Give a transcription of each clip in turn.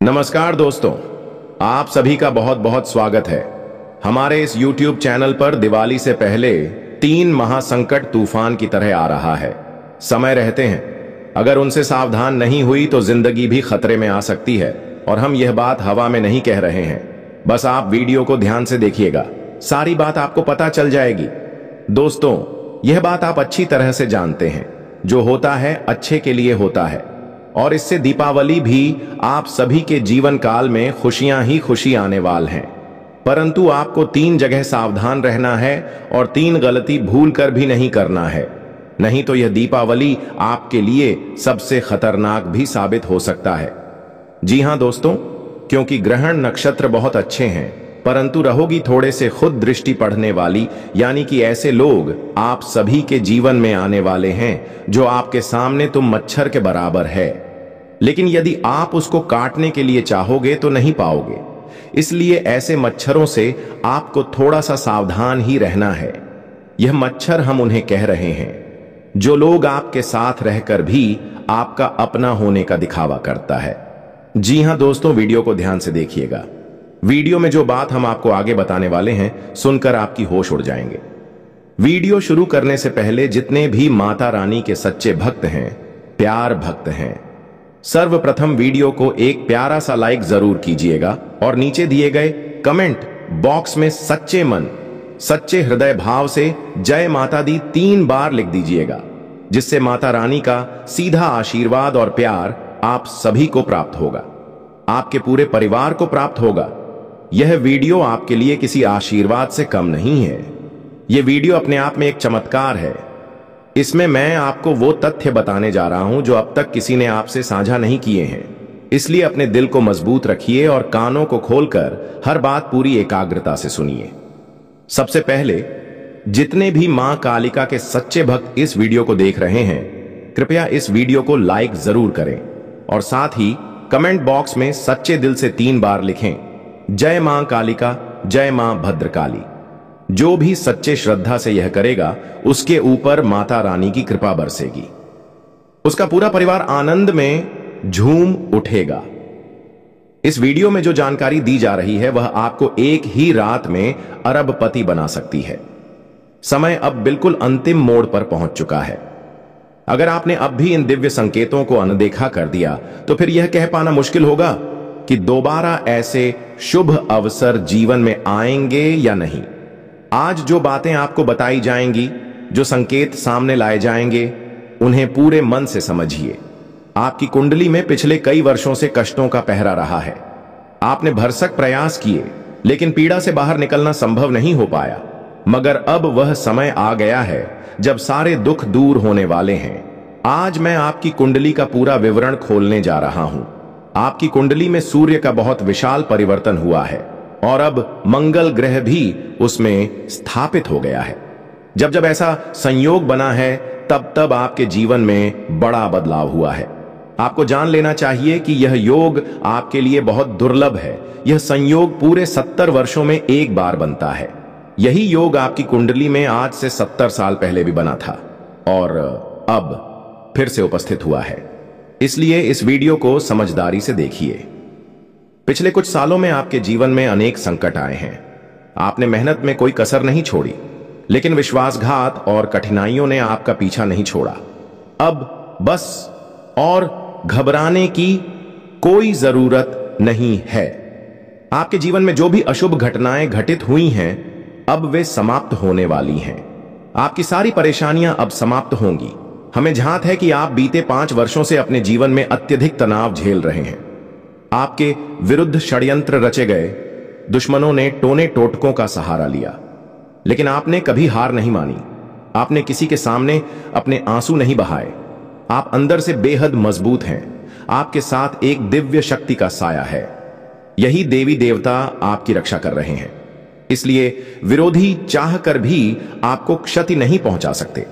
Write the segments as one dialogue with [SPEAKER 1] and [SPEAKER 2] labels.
[SPEAKER 1] नमस्कार दोस्तों, आप सभी का बहुत बहुत स्वागत है। हमारे इस YouTube चैनल पर दिवाली से पहले 3 महासंकट तूफान की तरह आ रहा है। समय रहते हैं, अगर उनसे सावधान नहीं हुई तो जिंदगी भी खतरे में आ सकती है। और हम यह बात हवा में नहीं कह रहे हैं, बस आप वीडियो को ध्यान से देखिएगा, सारी बात आपको पता चल जाएगी। दोस्तों, यह बात आप अच्छी तरह से जानते हैं, जो होता है अच्छे के लिए होता है, और इससे दीपावली भी आप सभी के जीवन काल में खुशियां ही खुशी आने वाल हैं। परंतु आपको 3 जगह सावधान रहना है और 3 गलती भूल कर भी नहीं करना है, नहीं तो यह दीपावली आपके लिए सबसे खतरनाक भी साबित हो सकता है। जी हां दोस्तों, क्योंकि ग्रहण नक्षत्र बहुत अच्छे हैं, परंतु रहोगी थोड़े से खुद दृष्टि पढ़ने वाली, यानी कि ऐसे लोग आप सभी के जीवन में आने वाले हैं जो आपके सामने तुम मच्छर के बराबर है, लेकिन यदि आप उसको काटने के लिए चाहोगे तो नहीं पाओगे। इसलिए ऐसे मच्छरों से आपको थोड़ा सा सावधान ही रहना है। यह मच्छर हम उन्हें कह रहे हैं जो लोग आपके साथ रहकर भी आपका अपना होने का दिखावा करता है। जी हां दोस्तों, वीडियो को ध्यान से देखिएगा। वीडियो में जो बात हम आपको आगे बताने वाले हैं, सुनकर आपकी होश उड़ जाएंगे। वीडियो शुरू करने से पहले जितने भी माता रानी के सच्चे भक्त हैं, प्यार भक्त हैं, सर्वप्रथम वीडियो को एक प्यारा सा लाइक जरूर कीजिएगा और नीचे दिए गए कमेंट बॉक्स में सच्चे मन, सच्चे हृदय भाव से जय माता दी 3 बार लिख दीजिएगा, जिससे माता रानी का सीधा आशीर्वाद और प्यार आप सभी को प्राप्त होगा, आपके पूरे परिवार को प्राप्त होगा। यह वीडियो आपके लिए किसी आशीर्वाद से कम नहीं है। यह वीडियो अपने आप में एक चमत्कार है। इसमें मैं आपको वो तथ्य बताने जा रहा हूं जो अब तक किसी ने आपसे साझा नहीं किए हैं। इसलिए अपने दिल को मजबूत रखिए और कानों को खोलकर हर बात पूरी एकाग्रता से सुनिए। सबसे पहले, जितने भी मां कालिका के सच्चे भक्त इस वीडियो को देख रहे हैं, कृपया इस वीडियो को लाइक जरूर करें और साथ ही कमेंट बॉक्स में सच्चे दिल से 3 बार लिखें, जय मां कालिका, जय मां भद्रकाली। जो भी सच्चे श्रद्धा से यह करेगा, उसके ऊपर माता रानी की कृपा बरसेगी, उसका पूरा परिवार आनंद में झूम उठेगा। इस वीडियो में जो जानकारी दी जा रही है वह आपको एक ही रात में अरबपति बना सकती है। समय अब बिल्कुल अंतिम मोड़ पर पहुंच चुका है। अगर आपने अब भी इन दिव्य संकेतों को अनदेखा कर दिया तो फिर यह कह पाना मुश्किल होगा कि दोबारा ऐसे शुभ अवसर जीवन में आएंगे या नहीं। आज जो बातें आपको बताई जाएंगी, जो संकेत सामने लाए जाएंगे, उन्हें पूरे मन से समझिए। आपकी कुंडली में पिछले कई वर्षों से कष्टों का पहरा रहा है। आपने भरसक प्रयास किए, लेकिन पीड़ा से बाहर निकलना संभव नहीं हो पाया। मगर अब वह समय आ गया है जब सारे दुख दूर होने वाले हैं। आज मैं आपकी कुंडली का पूरा विवरण खोलने जा रहा हूं। आपकी कुंडली में सूर्य का बहुत विशाल परिवर्तन हुआ है और अब मंगल ग्रह भी उसमें स्थापित हो गया है। जब जब ऐसा संयोग बना है, तब तब आपके जीवन में बड़ा बदलाव हुआ है। आपको जान लेना चाहिए कि यह योग आपके लिए बहुत दुर्लभ है। यह संयोग पूरे 70 वर्षों में एक बार बनता है। यही योग आपकी कुंडली में आज से 70 साल पहले भी बना था और अब फिर से उपस्थित हुआ है। इसलिए इस वीडियो को समझदारी से देखिए। पिछले कुछ सालों में आपके जीवन में अनेक संकट आए हैं। आपने मेहनत में कोई कसर नहीं छोड़ी, लेकिन विश्वासघात और कठिनाइयों ने आपका पीछा नहीं छोड़ा। अब बस और घबराने की कोई जरूरत नहीं है। आपके जीवन में जो भी अशुभ घटनाएं घटित हुई हैं, अब वे समाप्त होने वाली हैं। आपकी सारी परेशानियां अब समाप्त होंगी। हमें झांत है कि आप बीते 5 वर्षों से अपने जीवन में अत्यधिक तनाव झेल रहे हैं। आपके विरुद्ध षड्यंत्र रचे गए, दुश्मनों ने टोने टोटकों का सहारा लिया, लेकिन आपने कभी हार नहीं मानी। आपने किसी के सामने अपने आंसू नहीं बहाए। आप अंदर से बेहद मजबूत हैं। आपके साथ एक दिव्य शक्ति का साया है। यही देवी देवता आपकी रक्षा कर रहे हैं। इसलिए विरोधी चाह कर भी आपको क्षति नहीं पहुंचा सकते।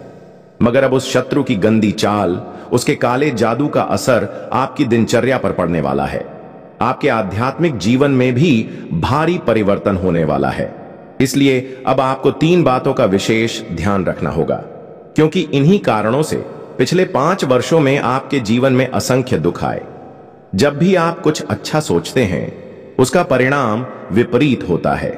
[SPEAKER 1] मगर अब उस शत्रु की गंदी चाल, उसके काले जादू का असर आपकी दिनचर्या पर पड़ने वाला है। आपके आध्यात्मिक जीवन में भी भारी परिवर्तन होने वाला है। इसलिए अब आपको 3 बातों का विशेष ध्यान रखना होगा, क्योंकि इन्हीं कारणों से पिछले 5 वर्षों में आपके जीवन में असंख्य दुख आए। जब भी आप कुछ अच्छा सोचते हैं, उसका परिणाम विपरीत होता है।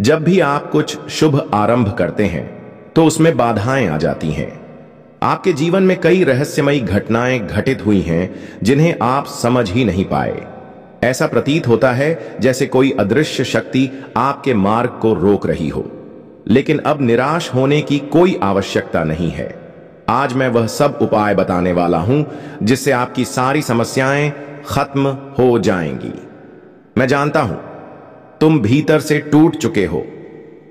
[SPEAKER 1] जब भी आप कुछ शुभ आरंभ करते हैं, तो उसमें बाधाएं आ जाती हैं। आपके जीवन में कई रहस्यमयी घटनाएं घटित हुई हैं, जिन्हें आप समझ ही नहीं पाए। ऐसा प्रतीत होता है जैसे कोई अदृश्य शक्ति आपके मार्ग को रोक रही हो। लेकिन अब निराश होने की कोई आवश्यकता नहीं है। आज मैं वह सब उपाय बताने वाला हूं जिससे आपकी सारी समस्याएं खत्म हो जाएंगी। मैं जानता हूं तुम भीतर से टूट चुके हो।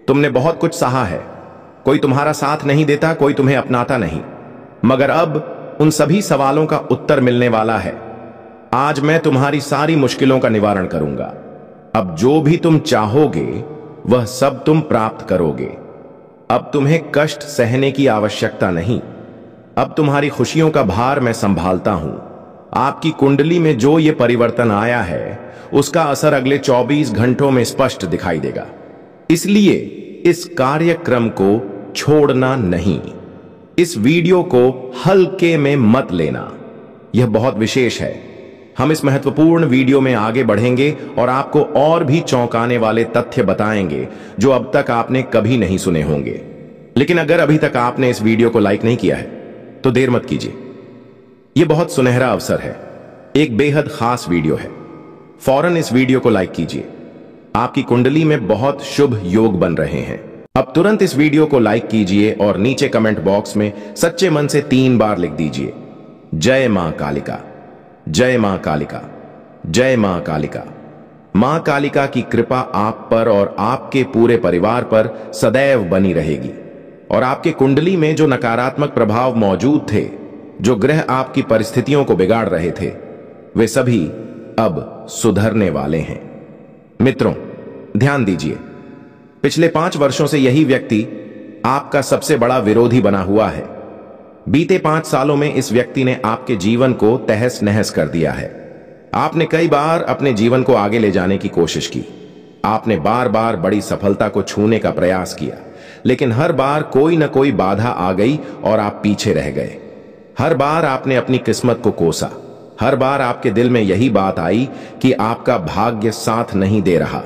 [SPEAKER 1] तुमने बहुत कुछ सहा है, कोई तुम्हारा साथ नहीं देता, कोई तुम्हें अपनाता नहीं। मगर अब उन सभी सवालों का उत्तर मिलने वाला है। आज मैं तुम्हारी सारी मुश्किलों का निवारण करूंगा। अब जो भी तुम चाहोगे वह सब तुम प्राप्त करोगे। अब तुम्हें कष्ट सहने की आवश्यकता नहीं। अब तुम्हारी खुशियों का भार मैं संभालता हूं। आपकी कुंडली में जो ये परिवर्तन आया है, उसका असर अगले 24 घंटों में स्पष्ट दिखाई देगा। इसलिए इस कार्यक्रम को छोड़ना नहीं। इस वीडियो को हल्के में मत लेना, यह बहुत विशेष है। हम इस महत्वपूर्ण वीडियो में आगे बढ़ेंगे और आपको और भी चौंकाने वाले तथ्य बताएंगे जो अब तक आपने कभी नहीं सुने होंगे। लेकिन अगर अभी तक आपने इस वीडियो को लाइक नहीं किया है तो देर मत कीजिए। यह बहुत सुनहरा अवसर है, एक बेहद खास वीडियो है। फौरन इस वीडियो को लाइक कीजिए। आपकी कुंडली में बहुत शुभ योग बन रहे हैं। अब तुरंत इस वीडियो को लाइक कीजिए और नीचे कमेंट बॉक्स में सच्चे मन से 3 बार लिख दीजिए, जय मां कालिका, जय मां कालिका, जय मां कालिका। मां कालिका की कृपा आप पर और आपके पूरे परिवार पर सदैव बनी रहेगी। और आपके कुंडली में जो नकारात्मक प्रभाव मौजूद थे, जो ग्रह आपकी परिस्थितियों को बिगाड़ रहे थे, वे सभी अब सुधरने वाले हैं। मित्रों, ध्यान दीजिए, पिछले 5 वर्षों से यही व्यक्ति आपका सबसे बड़ा विरोधी बना हुआ है। बीते 5 सालों में इस व्यक्ति ने आपके जीवन को तहस नहस कर दिया है। आपने कई बार अपने जीवन को आगे ले जाने की कोशिश की। आपने बार बार बड़ी सफलता को छूने का प्रयास किया, लेकिन हर बार कोई न कोई बाधा आ गई और आप पीछे रह गए। हर बार आपने अपनी किस्मत को कोसा। हर बार आपके दिल में यही बात आई कि आपका भाग्य साथ नहीं दे रहा।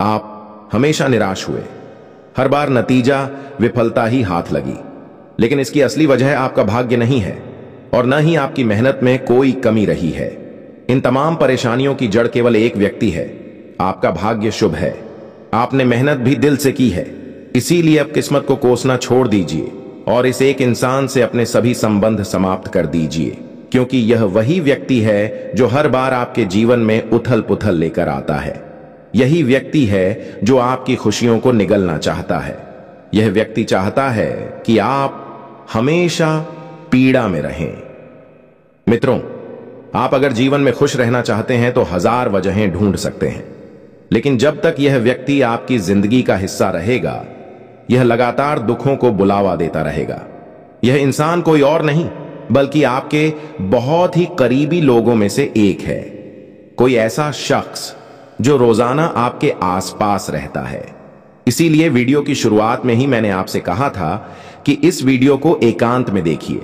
[SPEAKER 1] आप हमेशा निराश हुए। हर बार नतीजा विफलता ही हाथ लगी। लेकिन इसकी असली वजह आपका भाग्य नहीं है और न ही आपकी मेहनत में कोई कमी रही है। इन तमाम परेशानियों की जड़ केवल एक व्यक्ति है। आपका भाग्य शुभ है। आपने मेहनत भी दिल से की है। इसीलिए अब किस्मत को कोसना छोड़ दीजिए और इस एक इंसान से अपने सभी संबंध समाप्त कर दीजिए, क्योंकि यह वही व्यक्ति है जो हर बार आपके जीवन में उथल पुथल लेकर आता है। यही व्यक्ति है जो आपकी खुशियों को निगलना चाहता है। यह व्यक्ति चाहता है कि आप हमेशा पीड़ा में रहें। मित्रों, आप अगर जीवन में खुश रहना चाहते हैं तो 1000 वजहें ढूंढ सकते हैं, लेकिन जब तक यह व्यक्ति आपकी जिंदगी का हिस्सा रहेगा, यह लगातार दुखों को बुलावा देता रहेगा। यह इंसान कोई और नहीं बल्कि आपके बहुत ही करीबी लोगों में से एक है। कोई ऐसा शख्स जो रोजाना आपके आसपास रहता है। इसीलिए वीडियो की शुरुआत में ही मैंने आपसे कहा था कि इस वीडियो को एकांत में देखिए,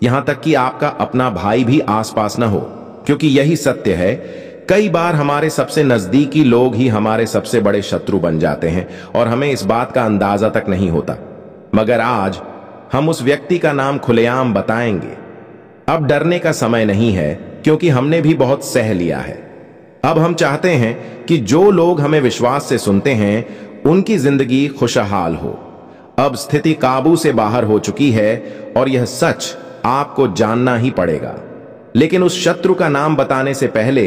[SPEAKER 1] यहां तक कि आपका अपना भाई भी आसपास न हो, क्योंकि यही सत्य है। कई बार हमारे सबसे नजदीकी लोग ही हमारे सबसे बड़े शत्रु बन जाते हैं और हमें इस बात का अंदाजा तक नहीं होता। मगर आज हम उस व्यक्ति का नाम खुलेआम बताएंगे। अब डरने का समय नहीं है, क्योंकि हमने भी बहुत सह लिया है। अब हम चाहते हैं कि जो लोग हमें विश्वास से सुनते हैं, उनकी जिंदगी खुशहाल हो। अब स्थिति काबू से बाहर हो चुकी है और यह सच आपको जानना ही पड़ेगा। लेकिन उस शत्रु का नाम बताने से पहले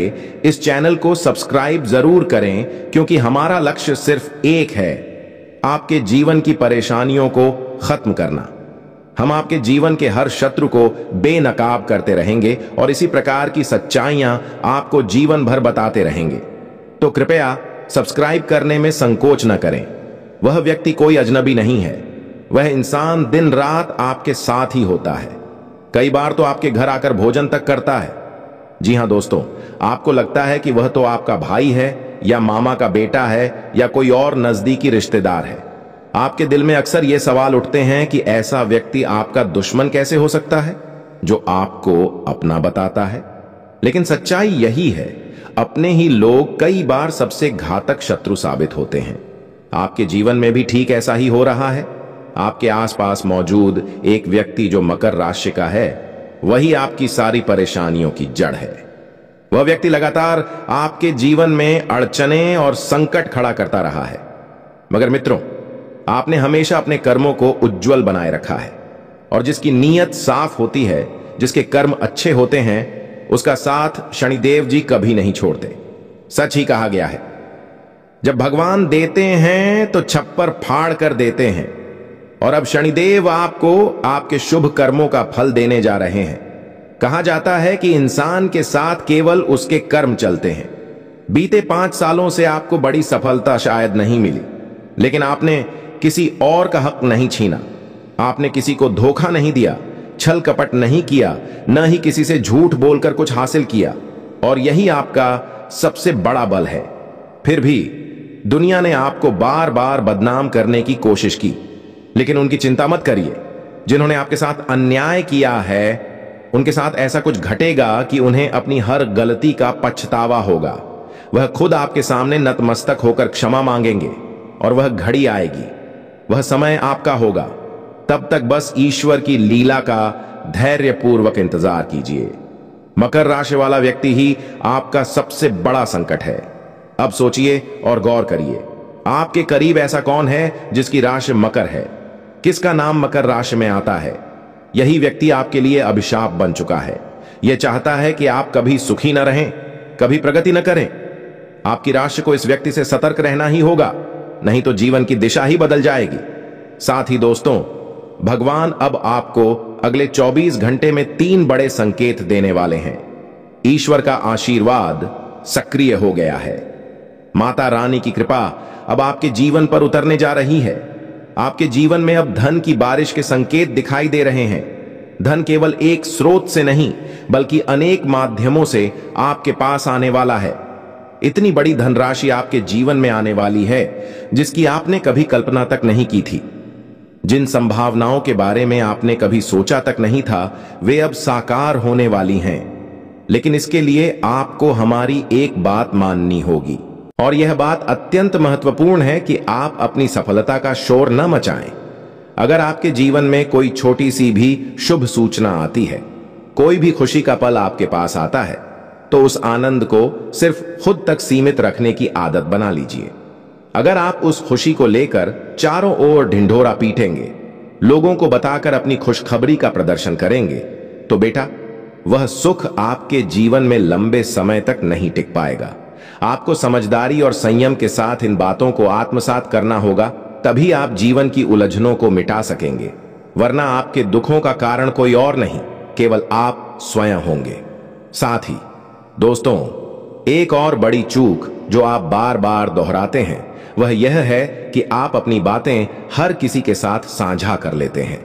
[SPEAKER 1] इस चैनल को सब्सक्राइब जरूर करें, क्योंकि हमारा लक्ष्य सिर्फ एक है, आपके जीवन की परेशानियों को खत्म करना। हम आपके जीवन के हर शत्रु को बेनकाब करते रहेंगे और इसी प्रकार की सच्चाइयां आपको जीवन भर बताते रहेंगे। तो कृपया सब्सक्राइब करने में संकोच न करें। वह व्यक्ति कोई अजनबी नहीं है। वह इंसान दिन रात आपके साथ ही होता है। कई बार तो आपके घर आकर भोजन तक करता है। जी हां दोस्तों, आपको लगता है कि वह तो आपका भाई है या मामा का बेटा है या कोई और नजदीकी रिश्तेदार है। आपके दिल में अक्सर ये सवाल उठते हैं कि ऐसा व्यक्ति आपका दुश्मन कैसे हो सकता है जो आपको अपना बताता है। लेकिन सच्चाई यही है, अपने ही लोग कई बार सबसे घातक शत्रु साबित होते हैं। आपके जीवन में भी ठीक ऐसा ही हो रहा है। आपके आसपास मौजूद एक व्यक्ति जो मकर राशि का है, वही आपकी सारी परेशानियों की जड़ है। वह व्यक्ति लगातार आपके जीवन में अड़चने और संकट खड़ा करता रहा है, मगर मित्रों, आपने हमेशा अपने कर्मों को उज्जवल बनाए रखा है और जिसकी नीयत साफ होती है, जिसके कर्म अच्छे होते हैं, उसका साथ शनिदेव जी कभी नहीं छोड़ते। सच ही कहा गया है, जब भगवान देते हैं तो छप्पर फाड़ कर देते हैं, और अब शनिदेव आपको आपके शुभ कर्मों का फल देने जा रहे हैं। कहा जाता है कि इंसान के साथ केवल उसके कर्म चलते हैं। बीते 5 सालों से आपको बड़ी सफलता शायद नहीं मिली, लेकिन आपने किसी और का हक नहीं छीना, आपने किसी को धोखा नहीं दिया, छल कपट नहीं किया, न ही किसी से झूठ बोलकर कुछ हासिल किया, और यही आपका सबसे बड़ा बल है। फिर भी दुनिया ने आपको बार बार बदनाम करने की कोशिश की, लेकिन उनकी चिंता मत करिए। जिन्होंने आपके साथ अन्याय किया है, उनके साथ ऐसा कुछ घटेगा कि उन्हें अपनी हर गलती का पछतावा होगा। वह खुद आपके सामने नतमस्तक होकर क्षमा मांगेंगे, और वह घड़ी आएगी, वह समय आपका होगा। तब तक बस ईश्वर की लीला का धैर्यपूर्वक इंतजार कीजिए। मकर राशि वाला व्यक्ति ही आपका सबसे बड़ा संकट है। अब सोचिए और गौर करिए, आपके करीब ऐसा कौन है जिसकी राशि मकर है? किसका नाम मकर राशि में आता है? यही व्यक्ति आपके लिए अभिशाप बन चुका है। यह चाहता है कि आप कभी सुखी न रहें, कभी प्रगति न करें। आपकी राशि को इस व्यक्ति से सतर्क रहना ही होगा, नहीं तो जीवन की दिशा ही बदल जाएगी। साथ ही दोस्तों, भगवान अब आपको अगले 24 घंटे में 3 बड़े संकेत देने वाले हैं। ईश्वर का आशीर्वाद सक्रिय हो गया है। माता रानी की कृपा अब आपके जीवन पर उतरने जा रही है। आपके जीवन में अब धन की बारिश के संकेत दिखाई दे रहे हैं। धन केवल एक स्रोत से नहीं, बल्कि अनेक माध्यमों से आपके पास आने वाला है। इतनी बड़ी धनराशि आपके जीवन में आने वाली है जिसकी आपने कभी कल्पना तक नहीं की थी। जिन संभावनाओं के बारे में आपने कभी सोचा तक नहीं था, वे अब साकार होने वाली हैं। लेकिन इसके लिए आपको हमारी एक बात माननी होगी, और यह बात अत्यंत महत्वपूर्ण है कि आप अपनी सफलता का शोर न मचाएं। अगर आपके जीवन में कोई छोटी सी भी शुभ सूचना आती है, कोई भी खुशी का पल आपके पास आता है, तो उस आनंद को सिर्फ खुद तक सीमित रखने की आदत बना लीजिए। अगर आप उस खुशी को लेकर चारों ओर ढिंढोरा पीटेंगे, लोगों को बताकर अपनी खुशखबरी का प्रदर्शन करेंगे, तो बेटा, वह सुख आपके जीवन में लंबे समय तक नहीं टिक पाएगा। आपको समझदारी और संयम के साथ इन बातों को आत्मसात करना होगा, तभी आप जीवन की उलझनों को मिटा सकेंगे। वरना आपके दुखों का कारण कोई और नहीं, केवल आप स्वयं होंगे। साथ ही दोस्तों, एक और बड़ी चूक जो आप बार बार दोहराते हैं, वह यह है कि आप अपनी बातें हर किसी के साथ साझा कर लेते हैं।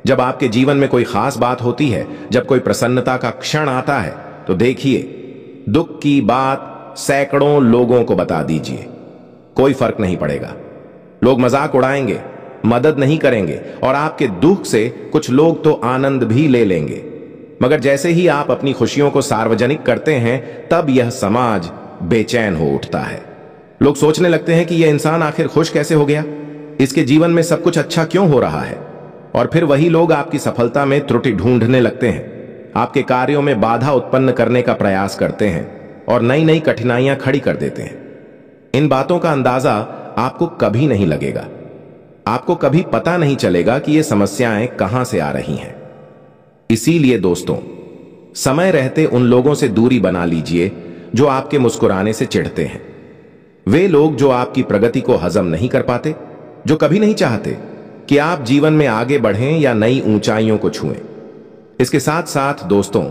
[SPEAKER 1] जब आपके जीवन में कोई खास बात होती है, जब कोई प्रसन्नता का क्षण आता है, तो देखिए, दुख की बात सैकड़ों लोगों को बता दीजिए, कोई फर्क नहीं पड़ेगा। लोग मजाक उड़ाएंगे, मदद नहीं करेंगे, और आपके दुख से कुछ लोग तो आनंद भी ले लेंगे। मगर जैसे ही आप अपनी खुशियों को सार्वजनिक करते हैं, तब यह समाज बेचैन हो उठता है। लोग सोचने लगते हैं कि यह इंसान आखिर खुश कैसे हो गया, इसके जीवन में सब कुछ अच्छा क्यों हो रहा है। और फिर वही लोग आपकी सफलता में त्रुटि ढूंढने लगते हैं, आपके कार्यों में बाधा उत्पन्न करने का प्रयास करते हैं, और नई नई कठिनाइयां खड़ी कर देते हैं। इन बातों का अंदाजा आपको कभी नहीं लगेगा। आपको कभी पता नहीं चलेगा कि ये समस्याएं कहां से आ रही हैं। इसीलिए दोस्तों, समय रहते उन लोगों से दूरी बना लीजिए जो आपके मुस्कुराने से चिढ़ते हैं। वे लोग जो आपकी प्रगति को हजम नहीं कर पाते, जो कभी नहीं चाहते कि आप जीवन में आगे बढ़ें या नई ऊंचाइयों को छुएं। इसके साथ साथ दोस्तों,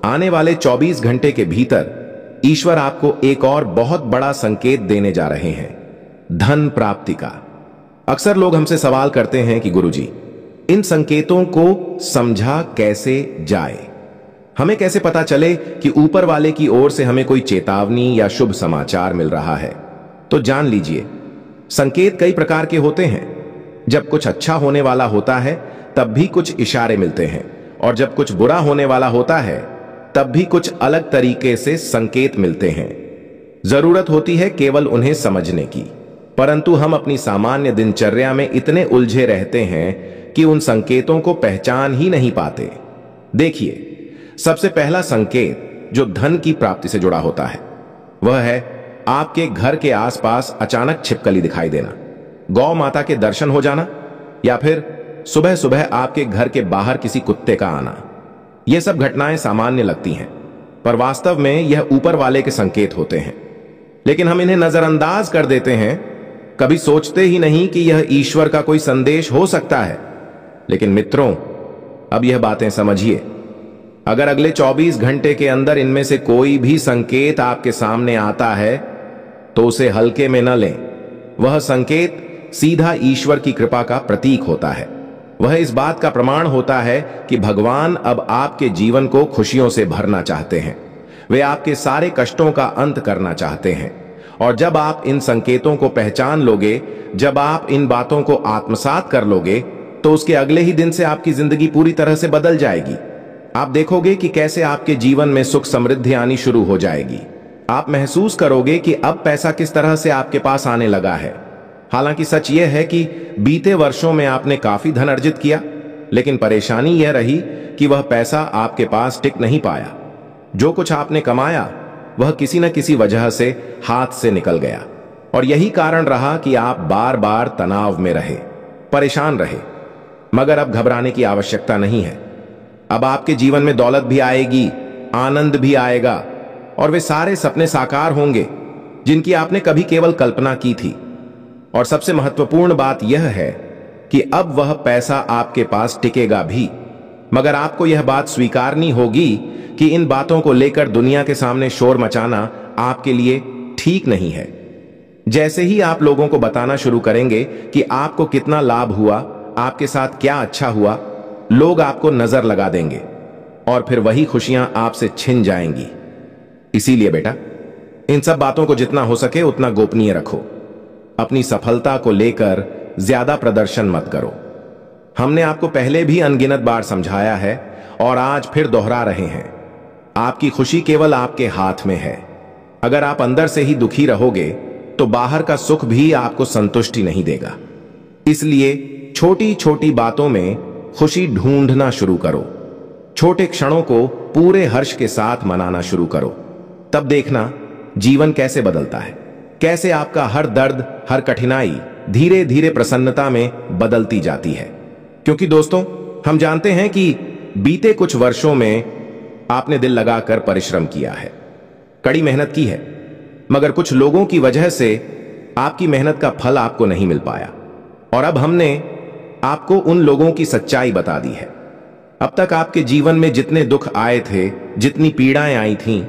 [SPEAKER 1] आने वाले 24 घंटे के भीतर ईश्वर आपको एक और बहुत बड़ा संकेत देने जा रहे हैं, धन प्राप्ति का। अक्सर लोग हमसे सवाल करते हैं कि गुरुजी, इन संकेतों को समझा कैसे जाए? हमें कैसे पता चले कि ऊपर वाले की ओर से हमें कोई चेतावनी या शुभ समाचार मिल रहा है? तो जान लीजिए, संकेत कई प्रकार के होते हैं। जब कुछ अच्छा होने वाला होता है, तब भी कुछ इशारे मिलते हैं, और जब कुछ बुरा होने वाला होता है, तब भी कुछ अलग तरीके से संकेत मिलते हैं। जरूरत होती है केवल उन्हें समझने की, परंतु हम अपनी सामान्य दिनचर्या में इतने उलझे रहते हैं कि उन संकेतों को पहचान ही नहीं पाते। देखिए, सबसे पहला संकेत जो धन की प्राप्ति से जुड़ा होता है वह है आपके घर के आसपास अचानक छिपकली दिखाई देना, गौ माता के दर्शन हो जाना, या फिर सुबह सुबह आपके घर के बाहर किसी कुत्ते का आना। यह सब घटनाएं सामान्य लगती हैं, पर वास्तव में यह ऊपर वाले के संकेत होते हैं, लेकिन हम इन्हें नजरअंदाज कर देते हैं। कभी सोचते ही नहीं कि यह ईश्वर का कोई संदेश हो सकता है। लेकिन मित्रों, अब यह बातें समझिए। अगर अगले 24 घंटे के अंदर इनमें से कोई भी संकेत आपके सामने आता है तो उसे हल्के में न लें। वह संकेत सीधा ईश्वर की कृपा का प्रतीक होता है। वह इस बात का प्रमाण होता है कि भगवान अब आपके जीवन को खुशियों से भरना चाहते हैं। वे आपके सारे कष्टों का अंत करना चाहते हैं। और जब आप इन संकेतों को पहचान लोगे, जब आप इन बातों को आत्मसात कर लोगे, तो उसके अगले ही दिन से आपकी जिंदगी पूरी तरह से बदल जाएगी। आप देखोगे कि कैसे आपके जीवन में सुख समृद्धि आनी शुरू हो जाएगी। आप महसूस करोगे कि अब पैसा किस तरह से आपके पास आने लगा है। हालांकि सच यह है कि बीते वर्षों में आपने काफी धन अर्जित किया, लेकिन परेशानी यह रही कि वह पैसा आपके पास टिक नहीं पाया। जो कुछ आपने कमाया वह किसी न किसी वजह से हाथ से निकल गया, और यही कारण रहा कि आप बार बार तनाव में रहे, परेशान रहे। मगर अब घबराने की आवश्यकता नहीं है। अब आपके जीवन में दौलत भी आएगी, आनंद भी आएगा, और वे सारे सपने साकार होंगे जिनकी आपने कभी केवल कल्पना की थी। और सबसे महत्वपूर्ण बात यह है कि अब वह पैसा आपके पास टिकेगा भी, मगर आपको यह बात स्वीकारनी होगी कि इन बातों को लेकर दुनिया के सामने शोर मचाना आपके लिए ठीक नहीं है। जैसे ही आप लोगों को बताना शुरू करेंगे कि आपको कितना लाभ हुआ, आपके साथ क्या अच्छा हुआ, लोग आपको नजर लगा देंगे और फिर वही खुशियां आपसे छिन जाएंगी। इसीलिए बेटा, इन सब बातों को जितना हो सके उतना गोपनीय रखो। अपनी सफलता को लेकर ज्यादा प्रदर्शन मत करो। हमने आपको पहले भी अनगिनत बार समझाया है और आज फिर दोहरा रहे हैं। आपकी खुशी केवल आपके हाथ में है। अगर आप अंदर से ही दुखी रहोगे तो बाहर का सुख भी आपको संतुष्टि नहीं देगा। इसलिए छोटी छोटी बातों में खुशी ढूंढना शुरू करो। छोटे क्षणों को पूरे हर्ष के साथ मनाना शुरू करो। तब देखना जीवन कैसे बदलता है, कैसे आपका हर दर्द, हर कठिनाई धीरे धीरे प्रसन्नता में बदलती जाती है। क्योंकि दोस्तों, हम जानते हैं कि बीते कुछ वर्षों में आपने दिल लगाकर परिश्रम किया है, कड़ी मेहनत की है, मगर कुछ लोगों की वजह से आपकी मेहनत का फल आपको नहीं मिल पाया। और अब हमने आपको उन लोगों की सच्चाई बता दी है। अब तक आपके जीवन में जितने दुख आए थे, जितनी पीड़ाएं आई थीं,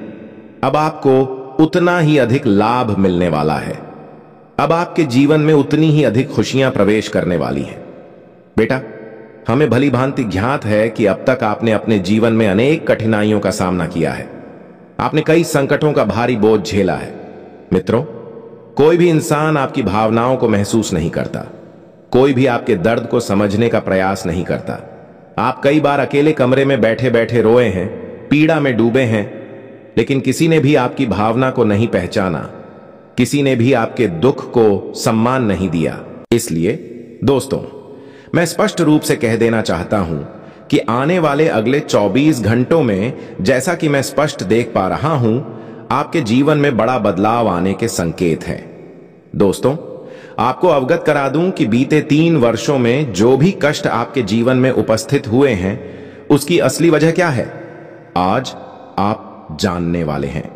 [SPEAKER 1] अब आपको उतना ही अधिक लाभ मिलने वाला है। अब आपके जीवन में उतनी ही अधिक खुशियां प्रवेश करने वाली हैं। बेटा, हमें भली भांति ज्ञात है कि अब तक आपने अपने जीवन में अनेक कठिनाइयों का सामना किया है। आपने कई संकटों का भारी बोझ झेला है। मित्रों, कोई भी इंसान आपकी भावनाओं को महसूस नहीं करता। कोई भी आपके दर्द को समझने का प्रयास नहीं करता। आप कई बार अकेले कमरे में बैठे बैठे रोए हैं, पीड़ा में डूबे हैं, लेकिन किसी ने भी आपकी भावना को नहीं पहचाना। किसी ने भी आपके दुख को सम्मान नहीं दिया। इसलिए दोस्तों, मैं स्पष्ट रूप से कह देना चाहता हूं कि आने वाले अगले 24 घंटों में, जैसा कि मैं स्पष्ट देख पा रहा हूं, आपके जीवन में बड़ा बदलाव आने के संकेत हैं। दोस्तों, आपको अवगत करा दूं कि बीते 3 वर्षों में जो भी कष्ट आपके जीवन में उपस्थित हुए हैं, उसकी असली वजह क्या है, आज आप जानने वाले हैं।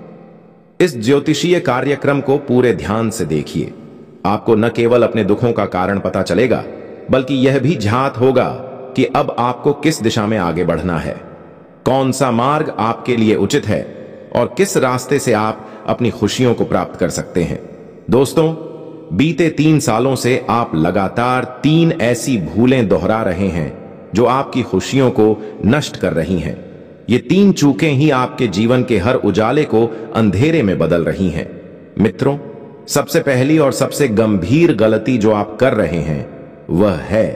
[SPEAKER 1] इस ज्योतिषीय कार्यक्रम को पूरे ध्यान से देखिए। आपको न केवल अपने दुखों का कारण पता चलेगा, बल्कि यह भी झात होगा कि अब आपको किस दिशा में आगे बढ़ना है, कौन सा मार्ग आपके लिए उचित है और किस रास्ते से आप अपनी खुशियों को प्राप्त कर सकते हैं। दोस्तों, बीते 3 सालों से आप लगातार 3 ऐसी भूलें दोहरा रहे हैं जो आपकी खुशियों को नष्ट कर रही हैं। ये 3 चूकें ही आपके जीवन के हर उजाले को अंधेरे में बदल रही हैं। मित्रों, सबसे पहली और सबसे गंभीर गलती जो आप कर रहे हैं वह है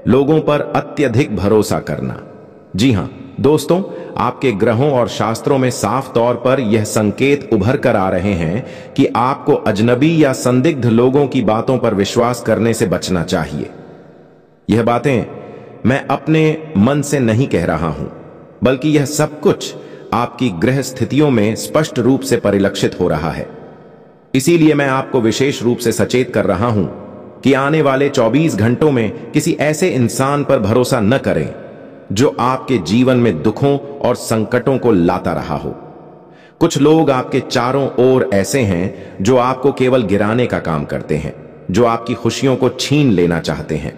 [SPEAKER 1] लोगों पर अत्यधिक भरोसा करना। जी हां, दोस्तों, आपके ग्रहों और शास्त्रों में साफ तौर पर यह संकेत उभर कर आ रहे हैं कि आपको अजनबी या संदिग्ध लोगों की बातों पर विश्वास करने से बचना चाहिए। यह बातें मैं अपने मन से नहीं कह रहा हूं, बल्कि यह सब कुछ आपकी ग्रह स्थितियों में स्पष्ट रूप से परिलक्षित हो रहा है। इसीलिए मैं आपको विशेष रूप से सचेत कर रहा हूं कि आने वाले 24 घंटों में किसी ऐसे इंसान पर भरोसा न करें जो आपके जीवन में दुखों और संकटों को लाता रहा हो। कुछ लोग आपके चारों ओर ऐसे हैं जो आपको केवल गिराने का काम करते हैं, जो आपकी खुशियों को छीन लेना चाहते हैं।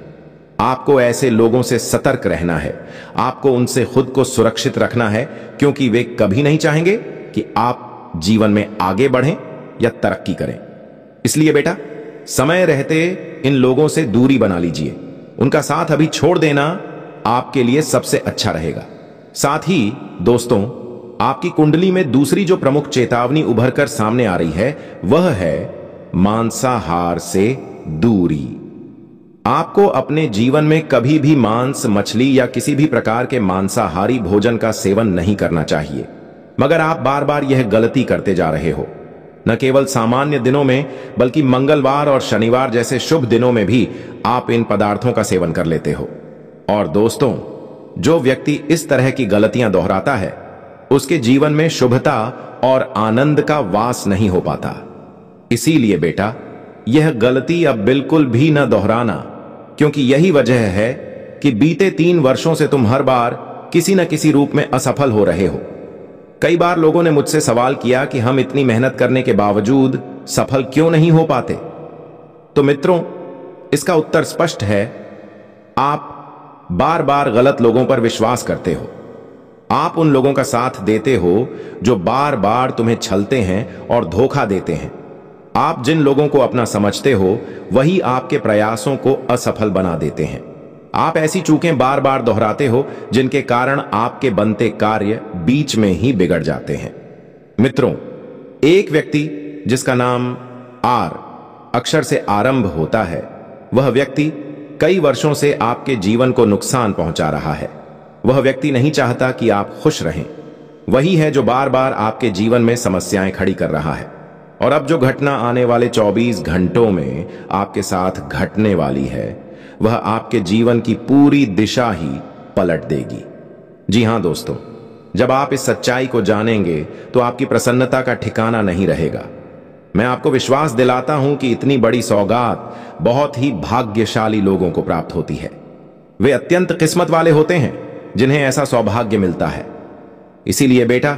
[SPEAKER 1] आपको ऐसे लोगों से सतर्क रहना है, आपको उनसे खुद को सुरक्षित रखना है, क्योंकि वे कभी नहीं चाहेंगे कि आप जीवन में आगे बढ़ें या तरक्की करें। इसलिए बेटा, समय रहते इन लोगों से दूरी बना लीजिए। उनका साथ अभी छोड़ देना आपके लिए सबसे अच्छा रहेगा। साथ ही दोस्तों, आपकी कुंडली में दूसरी जो प्रमुख चेतावनी उभर कर सामने आ रही है वह है मांसाहार से दूरी। आपको अपने जीवन में कभी भी मांस, मछली या किसी भी प्रकार के मांसाहारी भोजन का सेवन नहीं करना चाहिए, मगर आप बार बार यह गलती करते जा रहे हो। न केवल सामान्य दिनों में, बल्कि मंगलवार और शनिवार जैसे शुभ दिनों में भी आप इन पदार्थों का सेवन कर लेते हो। और दोस्तों, जो व्यक्ति इस तरह की गलतियां दोहराता है उसके जीवन में शुभता और आनंद का वास नहीं हो पाता। इसीलिए बेटा, यह गलती अब बिल्कुल भी न दोहराना, क्योंकि यही वजह है कि बीते 3 वर्षों से तुम हर बार किसी न किसी रूप में असफल हो रहे हो। कई बार लोगों ने मुझसे सवाल किया कि हम इतनी मेहनत करने के बावजूद सफल क्यों नहीं हो पाते। तो मित्रों, इसका उत्तर स्पष्ट है, आप बार बार गलत लोगों पर विश्वास करते हो। आप उन लोगों का साथ देते हो जो बार बार तुम्हें छलते हैं और धोखा देते हैं। आप जिन लोगों को अपना समझते हो वही आपके प्रयासों को असफल बना देते हैं। आप ऐसी चूकें बार बार दोहराते हो जिनके कारण आपके बनते कार्य बीच में ही बिगड़ जाते हैं। मित्रों, एक व्यक्ति जिसका नाम आर अक्षर से आरंभ होता है, वह व्यक्ति कई वर्षों से आपके जीवन को नुकसान पहुंचा रहा है। वह व्यक्ति नहीं चाहता कि आप खुश रहें। वही है जो बार बार आपके जीवन में समस्याएं खड़ी कर रहा है। और अब जो घटना आने वाले 24 घंटों में आपके साथ घटने वाली है, वह आपके जीवन की पूरी दिशा ही पलट देगी। जी हां दोस्तों, जब आप इस सच्चाई को जानेंगे तो आपकी प्रसन्नता का ठिकाना नहीं रहेगा। मैं आपको विश्वास दिलाता हूं कि इतनी बड़ी सौगात बहुत ही भाग्यशाली लोगों को प्राप्त होती है। वे अत्यंत किस्मत वाले होते हैं जिन्हें ऐसा सौभाग्य मिलता है। इसीलिए बेटा,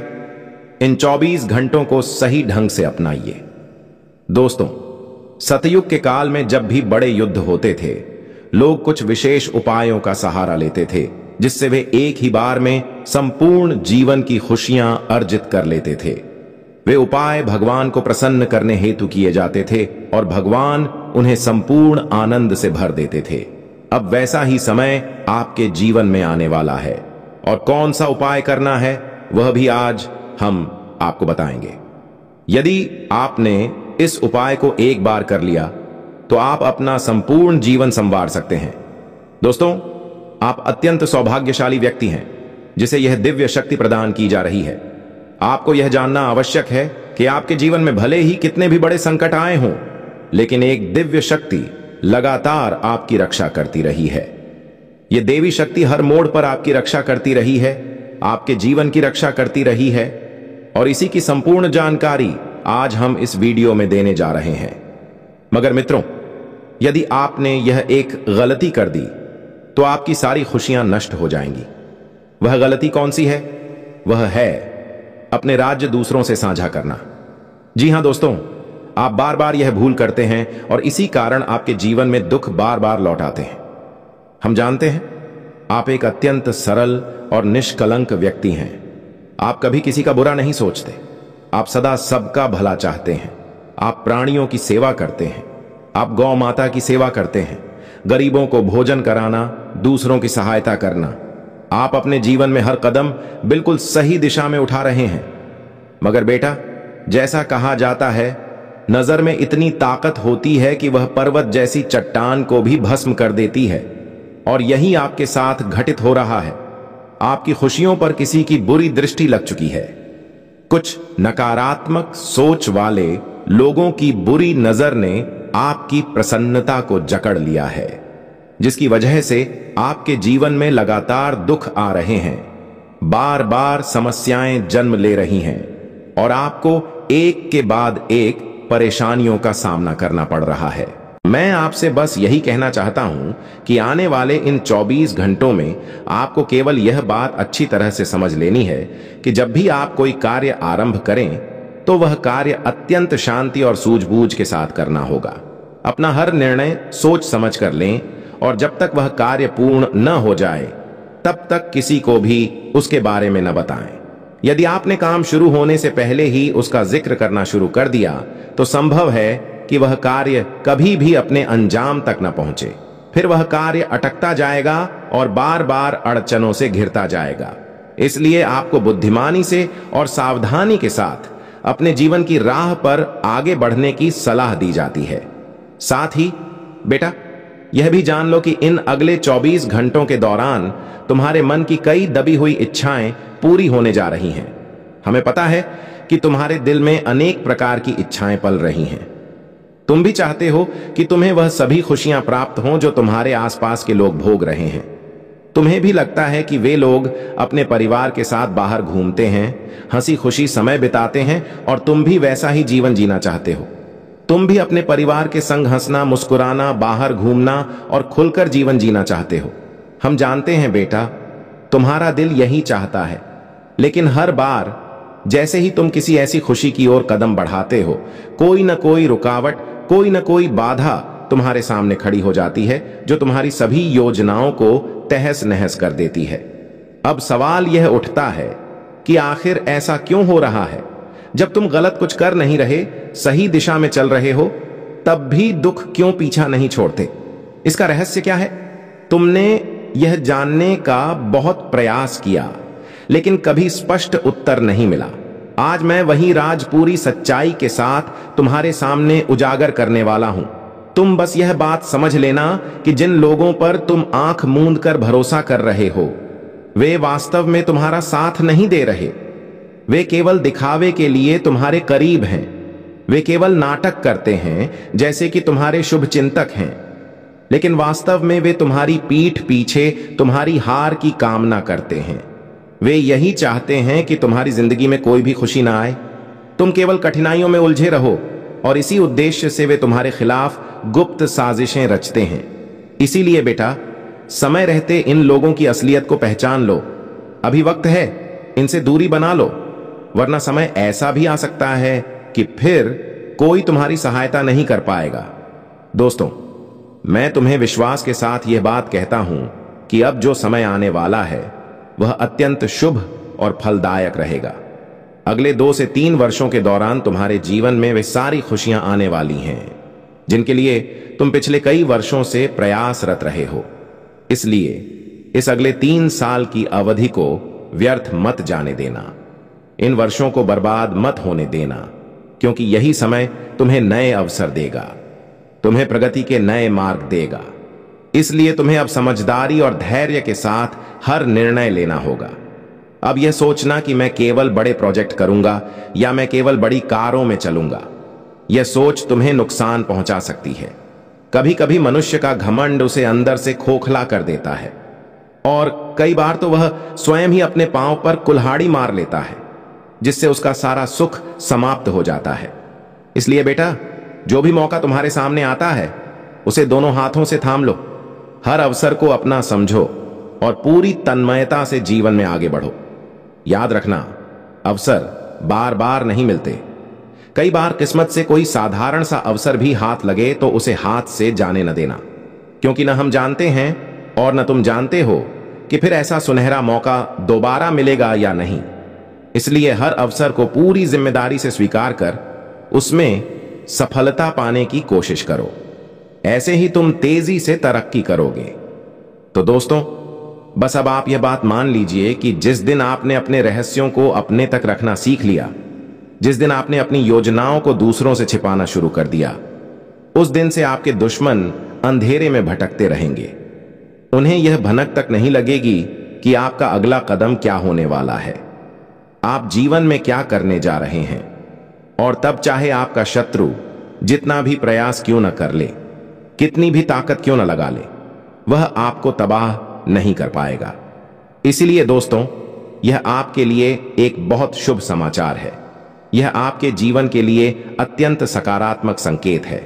[SPEAKER 1] इन 24 घंटों को सही ढंग से अपनाइए। दोस्तों, सतयुग के काल में जब भी बड़े युद्ध होते थे, लोग कुछ विशेष उपायों का सहारा लेते थे, जिससे वे एक ही बार में संपूर्ण जीवन की खुशियां अर्जित कर लेते थे। वे उपाय भगवान को प्रसन्न करने हेतु किए जाते थे और भगवान उन्हें संपूर्ण आनंद से भर देते थे। अब वैसा ही समय आपके जीवन में आने वाला है, और कौन सा उपाय करना है वह भी आज हम आपको बताएंगे। यदि आपने इस उपाय को एक बार कर लिया तो आप अपना संपूर्ण जीवन संवार सकते हैं। दोस्तों, आप अत्यंत सौभाग्यशाली व्यक्ति हैं जिसे यह दिव्य शक्ति प्रदान की जा रही है। आपको यह जानना आवश्यक है कि आपके जीवन में भले ही कितने भी बड़े संकट आए हों, लेकिन एक दिव्य शक्ति लगातार आपकी रक्षा करती रही है। यह देवी शक्ति हर मोड़ पर आपकी रक्षा करती रही है, आपके जीवन की रक्षा करती रही है, और इसी की संपूर्ण जानकारी आज हम इस वीडियो में देने जा रहे हैं। मगर मित्रों, यदि आपने यह एक गलती कर दी तो आपकी सारी खुशियां नष्ट हो जाएंगी। वह गलती कौन सी है? वह है अपने राज्य दूसरों से साझा करना। जी हां दोस्तों, आप बार बार यह भूल करते हैं और इसी कारण आपके जीवन में दुख बार बार लौट आते हैं। हम जानते हैं आप एक अत्यंत सरल और निष्कलंक व्यक्ति हैं। आप कभी किसी का बुरा नहीं सोचते। आप सदा सबका भला चाहते हैं। आप प्राणियों की सेवा करते हैं। आप गौ माता की सेवा करते हैं। गरीबों को भोजन कराना, दूसरों की सहायता करना। आप अपने जीवन में हर कदम बिल्कुल सही दिशा में उठा रहे हैं। मगर बेटा, जैसा कहा जाता है, नजर में इतनी ताकत होती है कि वह पर्वत जैसी चट्टान को भी भस्म कर देती है, और यही आपके साथ घटित हो रहा है। आपकी खुशियों पर किसी की बुरी दृष्टि लग चुकी है। कुछ नकारात्मक सोच वाले लोगों की बुरी नजर ने आपकी प्रसन्नता को जकड़ लिया है, जिसकी वजह से आपके जीवन में लगातार दुख आ रहे हैं, बार बार समस्याएं जन्म ले रही हैं और आपको एक के बाद एक परेशानियों का सामना करना पड़ रहा है। मैं आपसे बस यही कहना चाहता हूं कि आने वाले इन 24 घंटों में आपको केवल यह बात अच्छी तरह से समझ लेनी है कि जब भी आप कोई कार्य आरंभ करें तो वह कार्य अत्यंत शांति और सूझबूझ के साथ करना होगा। अपना हर निर्णय सोच समझ कर लें और जब तक वह कार्य पूर्ण न हो जाए तब तक किसी को भी उसके बारे में न बताएं। यदि आपने काम शुरू होने से पहले ही उसका जिक्र करना शुरू कर दिया तो संभव है कि वह कार्य कभी भी अपने अंजाम तक न पहुंचे। फिर वह कार्य अटकता जाएगा और बार बार अड़चनों से घिरता जाएगा। इसलिए आपको बुद्धिमानी से और सावधानी के साथ अपने जीवन की राह पर आगे बढ़ने की सलाह दी जाती है। साथ ही बेटा, यह भी जान लो कि इन अगले 24 घंटों के दौरान तुम्हारे मन की कई दबी हुई इच्छाएं पूरी होने जा रही हैं। हमें पता है कि तुम्हारे दिल में अनेक प्रकार की इच्छाएं पल रही हैं। तुम भी चाहते हो कि तुम्हें वह सभी खुशियां प्राप्त हों जो तुम्हारे आसपास के लोग भोग रहे हैं। तुम्हें भी लगता है कि वे लोग अपने परिवार के साथ बाहर घूमते हैं, हंसी खुशी समय बिताते हैं और तुम भी वैसा ही जीवन जीना चाहते हो। तुम भी अपने परिवार के संग हंसना, मुस्कुराना, बाहर घूमना और खुलकर जीवन जीना चाहते हो। हम जानते हैं बेटा, तुम्हारा दिल यही चाहता है, लेकिन हर बार जैसे ही तुम किसी ऐसी खुशी की ओर कदम बढ़ाते हो, कोई न कोई रुकावट, कोई न कोई बाधा तुम्हारे सामने खड़ी हो जाती है जो तुम्हारी सभी योजनाओं को तहस नहस कर देती है। अब सवाल यह उठता है कि आखिर ऐसा क्यों हो रहा है? जब तुम गलत कुछ कर नहीं रहे, सही दिशा में चल रहे हो, तब भी दुख क्यों पीछा नहीं छोड़ते? इसका रहस्य क्या है? तुमने यह जानने का बहुत प्रयास किया, लेकिन कभी स्पष्ट उत्तर नहीं मिला। आज मैं वही राज पूरी सच्चाई के साथ तुम्हारे सामने उजागर करने वाला हूं। तुम बस यह बात समझ लेना कि जिन लोगों पर तुम आंख मूंद कर भरोसा कर रहे हो, वे वास्तव में तुम्हारा साथ नहीं दे रहे। वे केवल दिखावे के लिए तुम्हारे करीब हैं। वे केवल नाटक करते हैं जैसे कि तुम्हारे शुभ चिंतक हैं, लेकिन वास्तव में वे तुम्हारी पीठ पीछे तुम्हारी हार की कामना करते हैं। वे यही चाहते हैं कि तुम्हारी जिंदगी में कोई भी खुशी ना आए, तुम केवल कठिनाइयों में उलझे रहो, और इसी उद्देश्य से वे तुम्हारे खिलाफ गुप्त साजिशें रचते हैं। इसीलिए बेटा, समय रहते इन लोगों की असलियत को पहचान लो। अभी वक्त है, इनसे दूरी बना लो, वरना समय ऐसा भी आ सकता है कि फिर कोई तुम्हारी सहायता नहीं कर पाएगा। दोस्तों, मैं तुम्हें विश्वास के साथ यह बात कहता हूं कि अब जो समय आने वाला है वह अत्यंत शुभ और फलदायक रहेगा। अगले 2 से 3 वर्षों के दौरान तुम्हारे जीवन में वे सारी खुशियां आने वाली हैं जिनके लिए तुम पिछले कई वर्षों से प्रयासरत रहे हो। इसलिए इस अगले 3 साल की अवधि को व्यर्थ मत जाने देना, इन वर्षों को बर्बाद मत होने देना, क्योंकि यही समय तुम्हें नए अवसर देगा, तुम्हें प्रगति के नए मार्ग देगा। इसलिए तुम्हें अब समझदारी और धैर्य के साथ हर निर्णय लेना होगा। अब यह सोचना कि मैं केवल बड़े प्रोजेक्ट करूंगा या मैं केवल बड़ी कारों में चलूंगा, यह सोच तुम्हें नुकसान पहुंचा सकती है। कभी कभी मनुष्य का घमंड उसे अंदर से खोखला कर देता है और कई बार तो वह स्वयं ही अपने पांव पर कुल्हाड़ी मार लेता है, जिससे उसका सारा सुख समाप्त हो जाता है। इसलिए बेटा, जो भी मौका तुम्हारे सामने आता है उसे दोनों हाथों से थाम लो। हर अवसर को अपना समझो और पूरी तन्मयता से जीवन में आगे बढ़ो। याद रखना, अवसर बार बार नहीं मिलते। कई बार किस्मत से कोई साधारण सा अवसर भी हाथ लगे तो उसे हाथ से जाने न देना, क्योंकि न हम जानते हैं और न तुम जानते हो कि फिर ऐसा सुनहरा मौका दोबारा मिलेगा या नहीं। इसलिए हर अवसर को पूरी जिम्मेदारी से स्वीकार कर उसमें सफलता पाने की कोशिश करो। ऐसे ही तुम तेजी से तरक्की करोगे। तो दोस्तों, बस अब आप यह बात मान लीजिए कि जिस दिन आपने अपने रहस्यों को अपने तक रखना सीख लिया, जिस दिन आपने अपनी योजनाओं को दूसरों से छिपाना शुरू कर दिया, उस दिन से आपके दुश्मन अंधेरे में भटकते रहेंगे। उन्हें यह भनक तक नहीं लगेगी कि आपका अगला कदम क्या होने वाला है, आप जीवन में क्या करने जा रहे हैं। और तब चाहे आपका शत्रु जितना भी प्रयास क्यों न कर ले, कितनी भी ताकत क्यों न लगा ले, वह आपको तबाह नहीं कर पाएगा। इसलिए दोस्तों, यह आपके लिए एक बहुत शुभ समाचार है। यह आपके जीवन के लिए अत्यंत सकारात्मक संकेत है।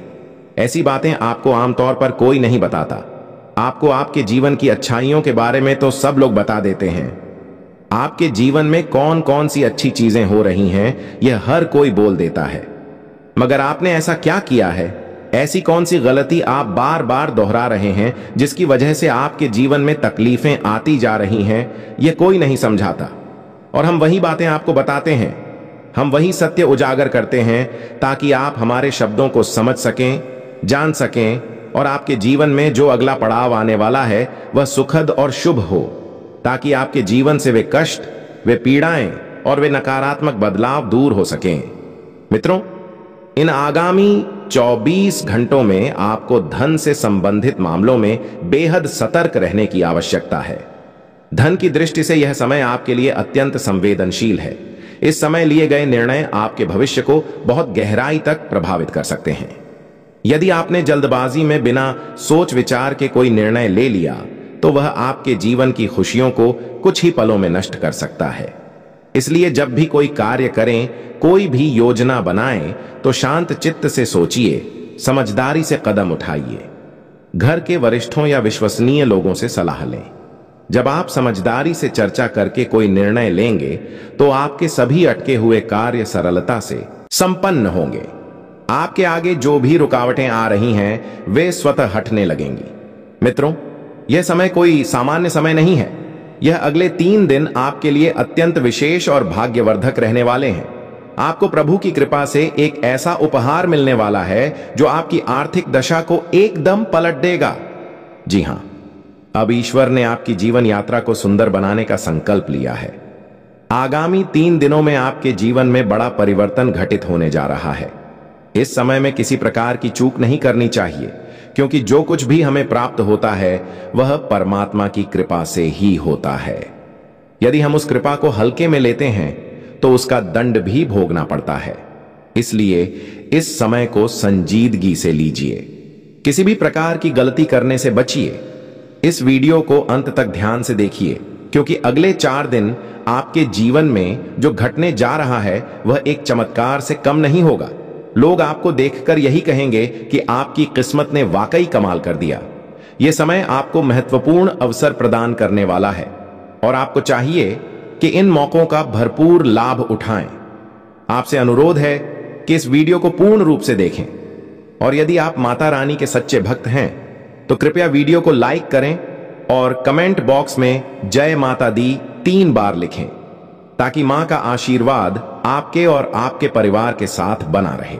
[SPEAKER 1] ऐसी बातें आपको आमतौर पर कोई नहीं बताता। आपको आपके जीवन की अच्छाइयों के बारे में तो सब लोग बता देते हैं। आपके जीवन में कौन कौन सी अच्छी चीजें हो रही हैं, यह हर कोई बोल देता है। मगर आपने ऐसा क्या किया है, ऐसी कौन सी गलती आप बार बार दोहरा रहे हैं जिसकी वजह से आपके जीवन में तकलीफें आती जा रही हैं, यह कोई नहीं समझाता। और हम वही बातें आपको बताते हैं, हम वही सत्य उजागर करते हैं ताकि आप हमारे शब्दों को समझ सकें, जान सकें और आपके जीवन में जो अगला पड़ाव आने वाला है वह सुखद और शुभ हो, ताकि आपके जीवन से वे कष्ट, वे पीड़ाएं और वे नकारात्मक बदलाव दूर हो सकें। मित्रों, इन आगामी 24 घंटों में आपको धन से संबंधित मामलों में बेहद सतर्क रहने की आवश्यकता है। धन की दृष्टि से यह समय आपके लिए अत्यंत संवेदनशील है। इस समय लिए गए निर्णय आपके भविष्य को बहुत गहराई तक प्रभावित कर सकते हैं। यदि आपने जल्दबाजी में बिना सोच विचार के कोई निर्णय ले लिया तो वह आपके जीवन की खुशियों को कुछ ही पलों में नष्ट कर सकता है। इसलिए जब भी कोई कार्य करें, कोई भी योजना बनाएं, तो शांत चित्त से सोचिए, समझदारी से कदम उठाइए। घर के वरिष्ठों या विश्वसनीय लोगों से सलाह लें। जब आप समझदारी से चर्चा करके कोई निर्णय लेंगे तो आपके सभी अटके हुए कार्य सरलता से संपन्न होंगे। आपके आगे जो भी रुकावटें आ रही हैं वे स्वतः हटने लगेंगी। मित्रों, यह समय कोई सामान्य समय नहीं है। यह अगले 3 दिन आपके लिए अत्यंत विशेष और भाग्यवर्धक रहने वाले हैं। आपको प्रभु की कृपा से एक ऐसा उपहार मिलने वाला है जो आपकी आर्थिक दशा को एकदम पलट देगा। जी हां, अब ईश्वर ने आपकी जीवन यात्रा को सुंदर बनाने का संकल्प लिया है। आगामी 3 दिनों में आपके जीवन में बड़ा परिवर्तन घटित होने जा रहा है। इस समय में किसी प्रकार की चूक नहीं करनी चाहिए, क्योंकि जो कुछ भी हमें प्राप्त होता है वह परमात्मा की कृपा से ही होता है। यदि हम उस कृपा को हल्के में लेते हैं तो उसका दंड भी भोगना पड़ता है। इसलिए इस समय को संजीदगी से लीजिए। किसी भी प्रकार की गलती करने से बचिए। इस वीडियो को अंत तक ध्यान से देखिए, क्योंकि अगले 4 दिन आपके जीवन में जो घटने जा रहा है वह एक चमत्कार से कम नहीं होगा। लोग आपको देखकर यही कहेंगे कि आपकी किस्मत ने वाकई कमाल कर दिया। यह समय आपको महत्वपूर्ण अवसर प्रदान करने वाला है और आपको चाहिए कि इन मौकों का भरपूर लाभ उठाएं। आपसे अनुरोध है कि इस वीडियो को पूर्ण रूप से देखें और यदि आप माता रानी के सच्चे भक्त हैं तो कृपया वीडियो को लाइक करें और कमेंट बॉक्स में जय माता दी 3 बार लिखें, ताकि मां का आशीर्वाद आपके और आपके परिवार के साथ बना रहे।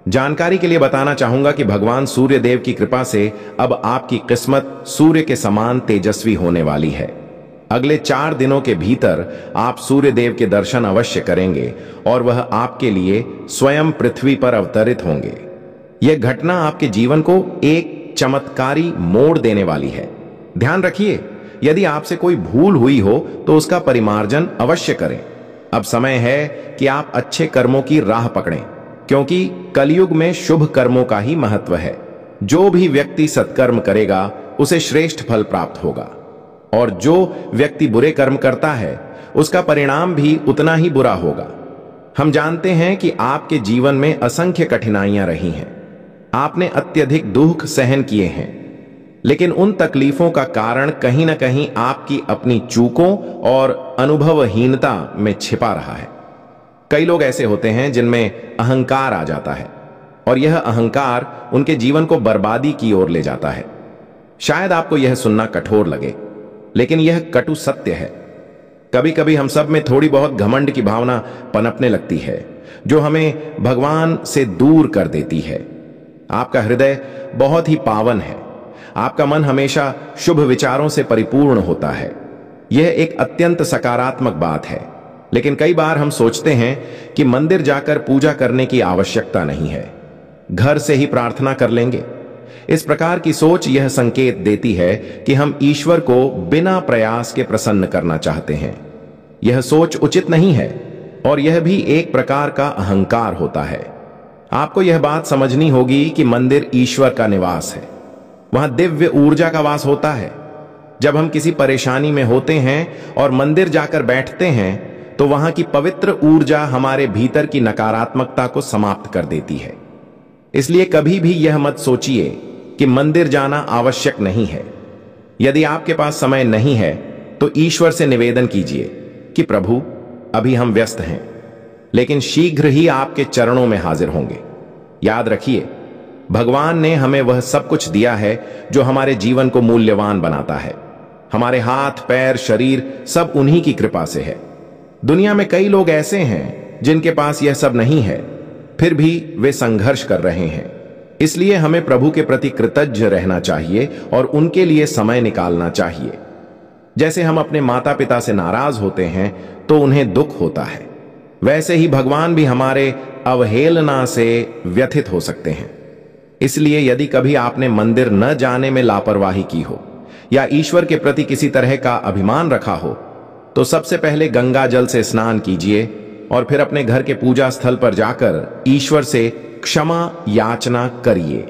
[SPEAKER 1] जानकारी के लिए बताना चाहूंगा कि भगवान सूर्य देव की कृपा से अब आपकी किस्मत सूर्य के समान तेजस्वी होने वाली है। अगले 4 दिनों के भीतर आप सूर्य देव के दर्शन अवश्य करेंगे और वह आपके लिए स्वयं पृथ्वी पर अवतरित होंगे। यह घटना आपके जीवन को एक चमत्कारी मोड़ देने वाली है। ध्यान रखिए, यदि आपसे कोई भूल हुई हो तो उसका परिमार्जन अवश्य करें। अब समय है कि आप अच्छे कर्मों की राह पकड़ें, क्योंकि कलयुग में शुभ कर्मों का ही महत्व है। जो भी व्यक्ति सत्कर्म करेगा उसे श्रेष्ठ फल प्राप्त होगा, और जो व्यक्ति बुरे कर्म करता है उसका परिणाम भी उतना ही बुरा होगा। हम जानते हैं कि आपके जीवन में असंख्य कठिनाइयां रही हैं। आपने अत्यधिक दुख सहन किए हैं, लेकिन उन तकलीफों का कारण कहीं ना कहीं आपकी अपनी चूकों और अनुभवहीनता में छिपा रहा है। कई लोग ऐसे होते हैं जिनमें अहंकार आ जाता है और यह अहंकार उनके जीवन को बर्बादी की ओर ले जाता है। शायद आपको यह सुनना कठोर लगे, लेकिन यह कटु सत्य है। कभी कभी हम सब में थोड़ी बहुत घमंड की भावना पनपने लगती है, जो हमें भगवान से दूर कर देती है। आपका हृदय बहुत ही पावन है। आपका मन हमेशा शुभ विचारों से परिपूर्ण होता है। यह एक अत्यंत सकारात्मक बात है, लेकिन कई बार हम सोचते हैं कि मंदिर जाकर पूजा करने की आवश्यकता नहीं है, घर से ही प्रार्थना कर लेंगे। इस प्रकार की सोच यह संकेत देती है कि हम ईश्वर को बिना प्रयास के प्रसन्न करना चाहते हैं। यह सोच उचित नहीं है और यह भी एक प्रकार का अहंकार होता है। आपको यह बात समझनी होगी कि मंदिर ईश्वर का निवास है, वहां दिव्य ऊर्जा का वास होता है। जब हम किसी परेशानी में होते हैं और मंदिर जाकर बैठते हैं तो वहां की पवित्र ऊर्जा हमारे भीतर की नकारात्मकता को समाप्त कर देती है। इसलिए कभी भी यह मत सोचिए कि मंदिर जाना आवश्यक नहीं है। यदि आपके पास समय नहीं है तो ईश्वर से निवेदन कीजिए कि प्रभु, अभी हम व्यस्त हैं, लेकिन शीघ्र ही आपके चरणों में हाजिर होंगे। याद रखिए, भगवान ने हमें वह सब कुछ दिया है जो हमारे जीवन को मूल्यवान बनाता है। हमारे हाथ, पैर, शरीर सब उन्हीं की कृपा से है। दुनिया में कई लोग ऐसे हैं जिनके पास यह सब नहीं है, फिर भी वे संघर्ष कर रहे हैं। इसलिए हमें प्रभु के प्रति कृतज्ञ रहना चाहिए और उनके लिए समय निकालना चाहिए। जैसे हम अपने माता पिता से नाराज होते हैं तो उन्हें दुख होता है, वैसे ही भगवान भी हमारे अवहेलना से व्यथित हो सकते हैं। इसलिए यदि कभी आपने मंदिर न जाने में लापरवाही की हो या ईश्वर के प्रति किसी तरह का अभिमान रखा हो, तो सबसे पहले गंगा जल से स्नान कीजिए और फिर अपने घर के पूजा स्थल पर जाकर ईश्वर से क्षमा याचना करिए।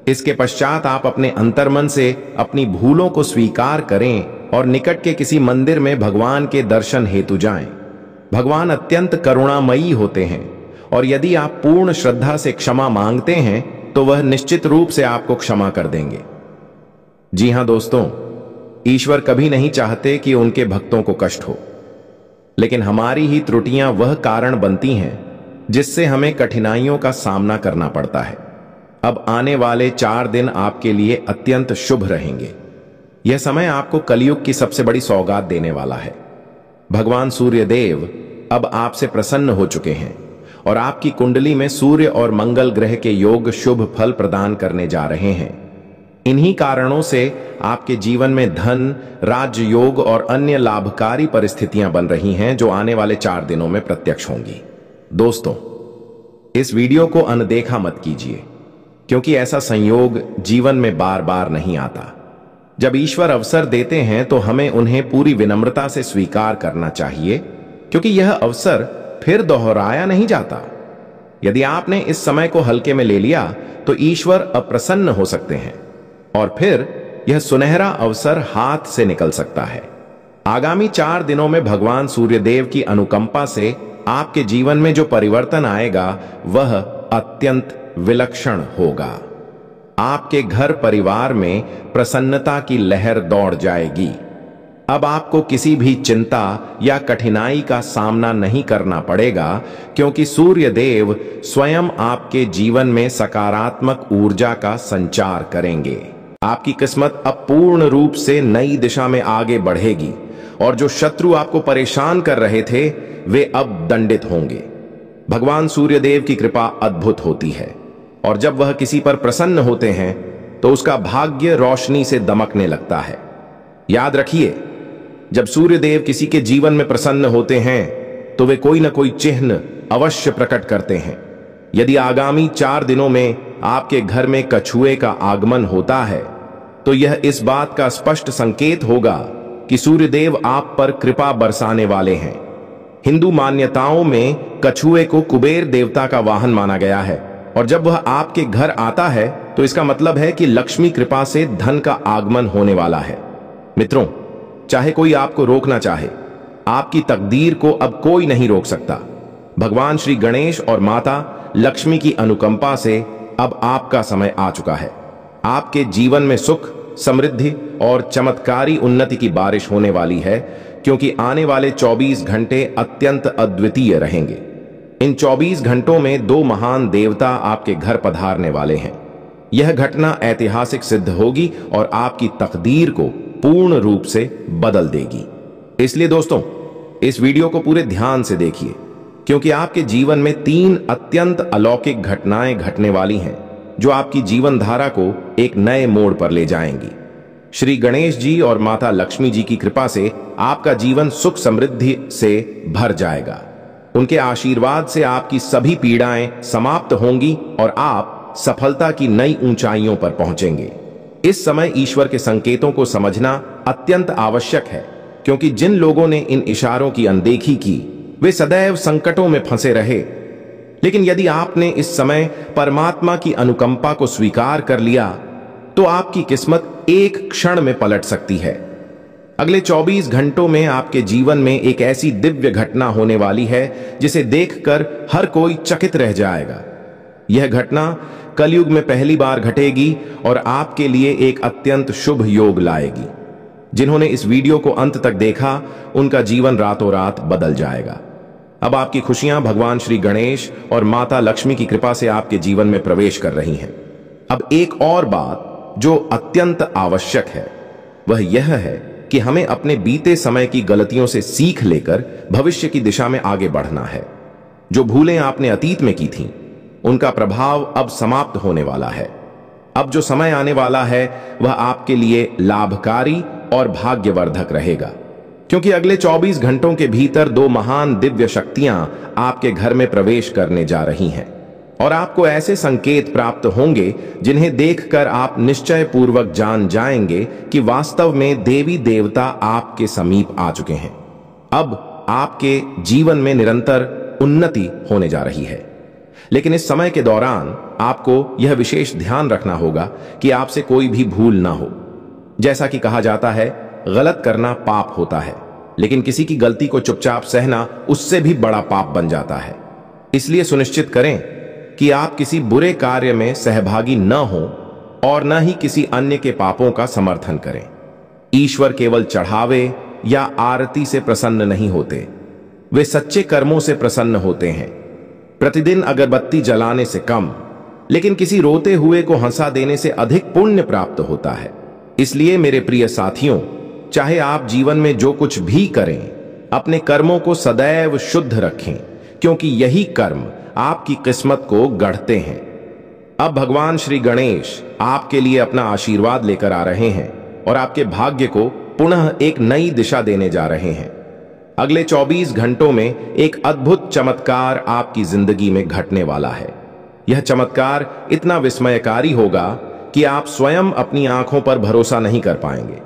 [SPEAKER 1] इसके पश्चात आप अपने अंतर्मन से अपनी भूलों को स्वीकार करें और निकट के किसी मंदिर में भगवान के दर्शन हेतु जाएं। भगवान अत्यंत करुणामयी होते हैं और यदि आप पूर्ण श्रद्धा से क्षमा मांगते हैं तो वह निश्चित रूप से आपको क्षमा कर देंगे। जी हां दोस्तों, ईश्वर कभी नहीं चाहते कि उनके भक्तों को कष्ट हो, लेकिन हमारी ही त्रुटियां वह कारण बनती हैं जिससे हमें कठिनाइयों का सामना करना पड़ता है। अब आने वाले 4 दिन आपके लिए अत्यंत शुभ रहेंगे। यह समय आपको कलयुग की सबसे बड़ी सौगात देने वाला है। भगवान सूर्य देव अब आपसे प्रसन्न हो चुके हैं और आपकी कुंडली में सूर्य और मंगल ग्रह के योग शुभ फल प्रदान करने जा रहे हैं। इन्हीं कारणों से आपके जीवन में धन, राजयोग और अन्य लाभकारी परिस्थितियां बन रही हैं जो आने वाले 4 दिनों में प्रत्यक्ष होंगी। दोस्तों, इस वीडियो को अनदेखा मत कीजिए, क्योंकि ऐसा संयोग जीवन में बार बार नहीं आता। जब ईश्वर अवसर देते हैं तो हमें उन्हें पूरी विनम्रता से स्वीकार करना चाहिए, क्योंकि यह अवसर फिर दोहराया नहीं जाता। यदि आपने इस समय को हल्के में ले लिया तो ईश्वर अप्रसन्न हो सकते हैं और फिर यह सुनहरा अवसर हाथ से निकल सकता है। आगामी 4 दिनों में भगवान सूर्यदेव की अनुकंपा से आपके जीवन में जो परिवर्तन आएगा वह अत्यंत विलक्षण होगा। आपके घर परिवार में प्रसन्नता की लहर दौड़ जाएगी। अब आपको किसी भी चिंता या कठिनाई का सामना नहीं करना पड़ेगा, क्योंकि सूर्य देव स्वयं आपके जीवन में सकारात्मक ऊर्जा का संचार करेंगे। आपकी किस्मत अब पूर्ण रूप से नई दिशा में आगे बढ़ेगी और जो शत्रु आपको परेशान कर रहे थे वे अब दंडित होंगे। भगवान सूर्यदेव की कृपा अद्भुत होती है और जब वह किसी पर प्रसन्न होते हैं तो उसका भाग्य रोशनी से दमकने लगता है। याद रखिए, जब सूर्यदेव किसी के जीवन में प्रसन्न होते हैं तो वे कोई न कोई चिन्ह अवश्य प्रकट करते हैं। यदि आगामी 4 दिनों में आपके घर में कछुए का आगमन होता है तो यह इस बात का स्पष्ट संकेत होगा कि सूर्यदेव आप पर कृपा बरसाने वाले हैं। हिंदू मान्यताओं में कछुए को कुबेर देवता का वाहन माना गया है और जब वह आपके घर आता है तो इसका मतलब है कि लक्ष्मी कृपा से धन का आगमन होने वाला है। मित्रों, चाहे कोई आपको रोकना चाहे, आपकी तकदीर को अब कोई नहीं रोक सकता। भगवान श्री गणेश और माता लक्ष्मी की अनुकंपा से अब आपका समय आ चुका है। आपके जीवन में सुख, समृद्धि और चमत्कारी उन्नति की बारिश होने वाली है, क्योंकि आने वाले 24 घंटे अत्यंत अद्वितीय रहेंगे। इन 24 घंटों में 2 महान देवता आपके घर पधारने वाले हैं। यह घटना ऐतिहासिक सिद्ध होगी और आपकी तकदीर को पूर्ण रूप से बदल देगी। इसलिए दोस्तों, इस वीडियो को पूरे ध्यान से देखिए, क्योंकि आपके जीवन में 3 अत्यंत अलौकिक घटनाएं घटने वाली हैं जो आपकी जीवन धारा को एक नए मोड़ पर ले जाएंगी। श्री गणेश जी और माता लक्ष्मी जी की कृपा से आपका जीवन सुख समृद्धि से भर जाएगा। उनके आशीर्वाद से आपकी सभी पीड़ाएं समाप्त होंगी और आप सफलता की नई ऊंचाइयों पर पहुंचेंगे। इस समय ईश्वर के संकेतों को समझना अत्यंत आवश्यक है, क्योंकि जिन लोगों ने इन इशारों की अनदेखी की वे सदैव संकटों में फंसे रहे। लेकिन यदि आपने इस समय परमात्मा की अनुकंपा को स्वीकार कर लिया तो आपकी किस्मत एक क्षण में पलट सकती है। अगले 24 घंटों में आपके जीवन में एक ऐसी दिव्य घटना होने वाली है जिसे देखकर हर कोई चकित रह जाएगा। यह घटना कलयुग में पहली बार घटेगी और आपके लिए एक अत्यंत शुभ योग लाएगी। जिन्होंने इस वीडियो को अंत तक देखा उनका जीवन रातों रात बदल जाएगा। अब आपकी खुशियां भगवान श्री गणेश और माता लक्ष्मी की कृपा से आपके जीवन में प्रवेश कर रही हैं। अब एक और बात जो अत्यंत आवश्यक है वह यह है कि हमें अपने बीते समय की गलतियों से सीख लेकर भविष्य की दिशा में आगे बढ़ना है। जो भूलें आपने अतीत में की थीं, उनका प्रभाव अब समाप्त होने वाला है। अब जो समय आने वाला है वह आपके लिए लाभकारी और भाग्यवर्धक रहेगा, क्योंकि अगले 24 घंटों के भीतर 2 महान दिव्य शक्तियां आपके घर में प्रवेश करने जा रही हैं और आपको ऐसे संकेत प्राप्त होंगे जिन्हें देखकर आप निश्चय पूर्वक जान जाएंगे कि वास्तव में देवी देवता आपके समीप आ चुके हैं। अब आपके जीवन में निरंतर उन्नति होने जा रही है। लेकिन इस समय के दौरान आपको यह विशेष ध्यान रखना होगा कि आपसे कोई भी भूल ना हो। जैसा कि कहा जाता है, गलत करना पाप होता है, लेकिन किसी की गलती को चुपचाप सहना उससे भी बड़ा पाप बन जाता है। इसलिए सुनिश्चित करें कि आप किसी बुरे कार्य में सहभागी न हो और न ही किसी अन्य के पापों का समर्थन करें। ईश्वर केवल चढ़ावे या आरती से प्रसन्न नहीं होते, वे सच्चे कर्मों से प्रसन्न होते हैं। प्रतिदिन अगरबत्ती जलाने से कम, लेकिन किसी रोते हुए को हंसा देने से अधिक पुण्य प्राप्त होता है। इसलिए मेरे प्रिय साथियों, चाहे आप जीवन में जो कुछ भी करें, अपने कर्मों को सदैव शुद्ध रखें, क्योंकि यही कर्म आपकी किस्मत को गढ़ते हैं। अब भगवान श्री गणेश आपके लिए अपना आशीर्वाद लेकर आ रहे हैं और आपके भाग्य को पुनः एक नई दिशा देने जा रहे हैं। अगले 24 घंटों में एक अद्भुत चमत्कार आपकी जिंदगी में घटने वाला है। यह चमत्कार इतना विस्मयकारी होगा कि आप स्वयं अपनी आंखों पर भरोसा नहीं कर पाएंगे।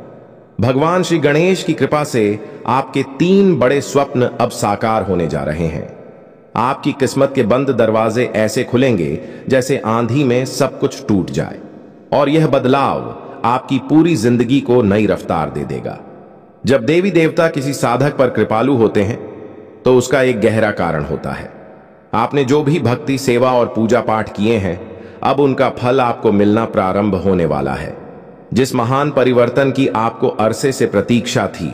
[SPEAKER 1] भगवान श्री गणेश की कृपा से आपके 3 बड़े स्वप्न अब साकार होने जा रहे हैं। आपकी किस्मत के बंद दरवाजे ऐसे खुलेंगे जैसे आंधी में सब कुछ टूट जाए, और यह बदलाव आपकी पूरी जिंदगी को नई रफ्तार दे देगा। जब देवी देवता किसी साधक पर कृपालु होते हैं तो उसका एक गहरा कारण होता है। आपने जो भी भक्ति, सेवा और पूजा पाठ किए हैं, अब उनका फल आपको मिलना प्रारंभ होने वाला है। जिस महान परिवर्तन की आपको अरसे से प्रतीक्षा थी,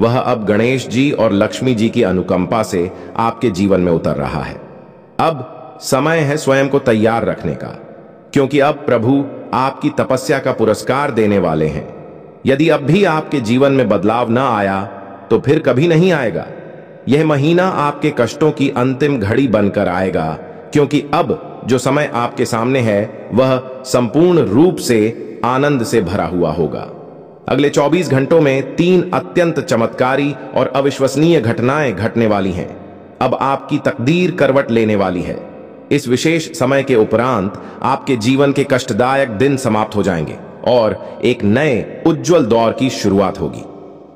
[SPEAKER 1] वह अब गणेश जी और लक्ष्मी जी की अनुकंपा से आपके जीवन में उतर रहा है। अब समय है स्वयं को तैयार रखने का, क्योंकि अब प्रभु आपकी तपस्या का पुरस्कार देने वाले हैं। यदि अब भी आपके जीवन में बदलाव न आया तो फिर कभी नहीं आएगा। यह महीना आपके कष्टों की अंतिम घड़ी बनकर आएगा, क्योंकि अब जो समय आपके सामने है वह संपूर्ण रूप से आनंद से भरा हुआ होगा। अगले 24 घंटों में 3 अत्यंत चमत्कारी और अविश्वसनीय घटनाएं घटने वाली हैं। अब आपकी तकदीर करवट लेने वाली है। इस विशेष समय के उपरांत आपके जीवन के कष्टदायक दिन समाप्त हो जाएंगे और एक नए उज्जवल दौर की शुरुआत होगी।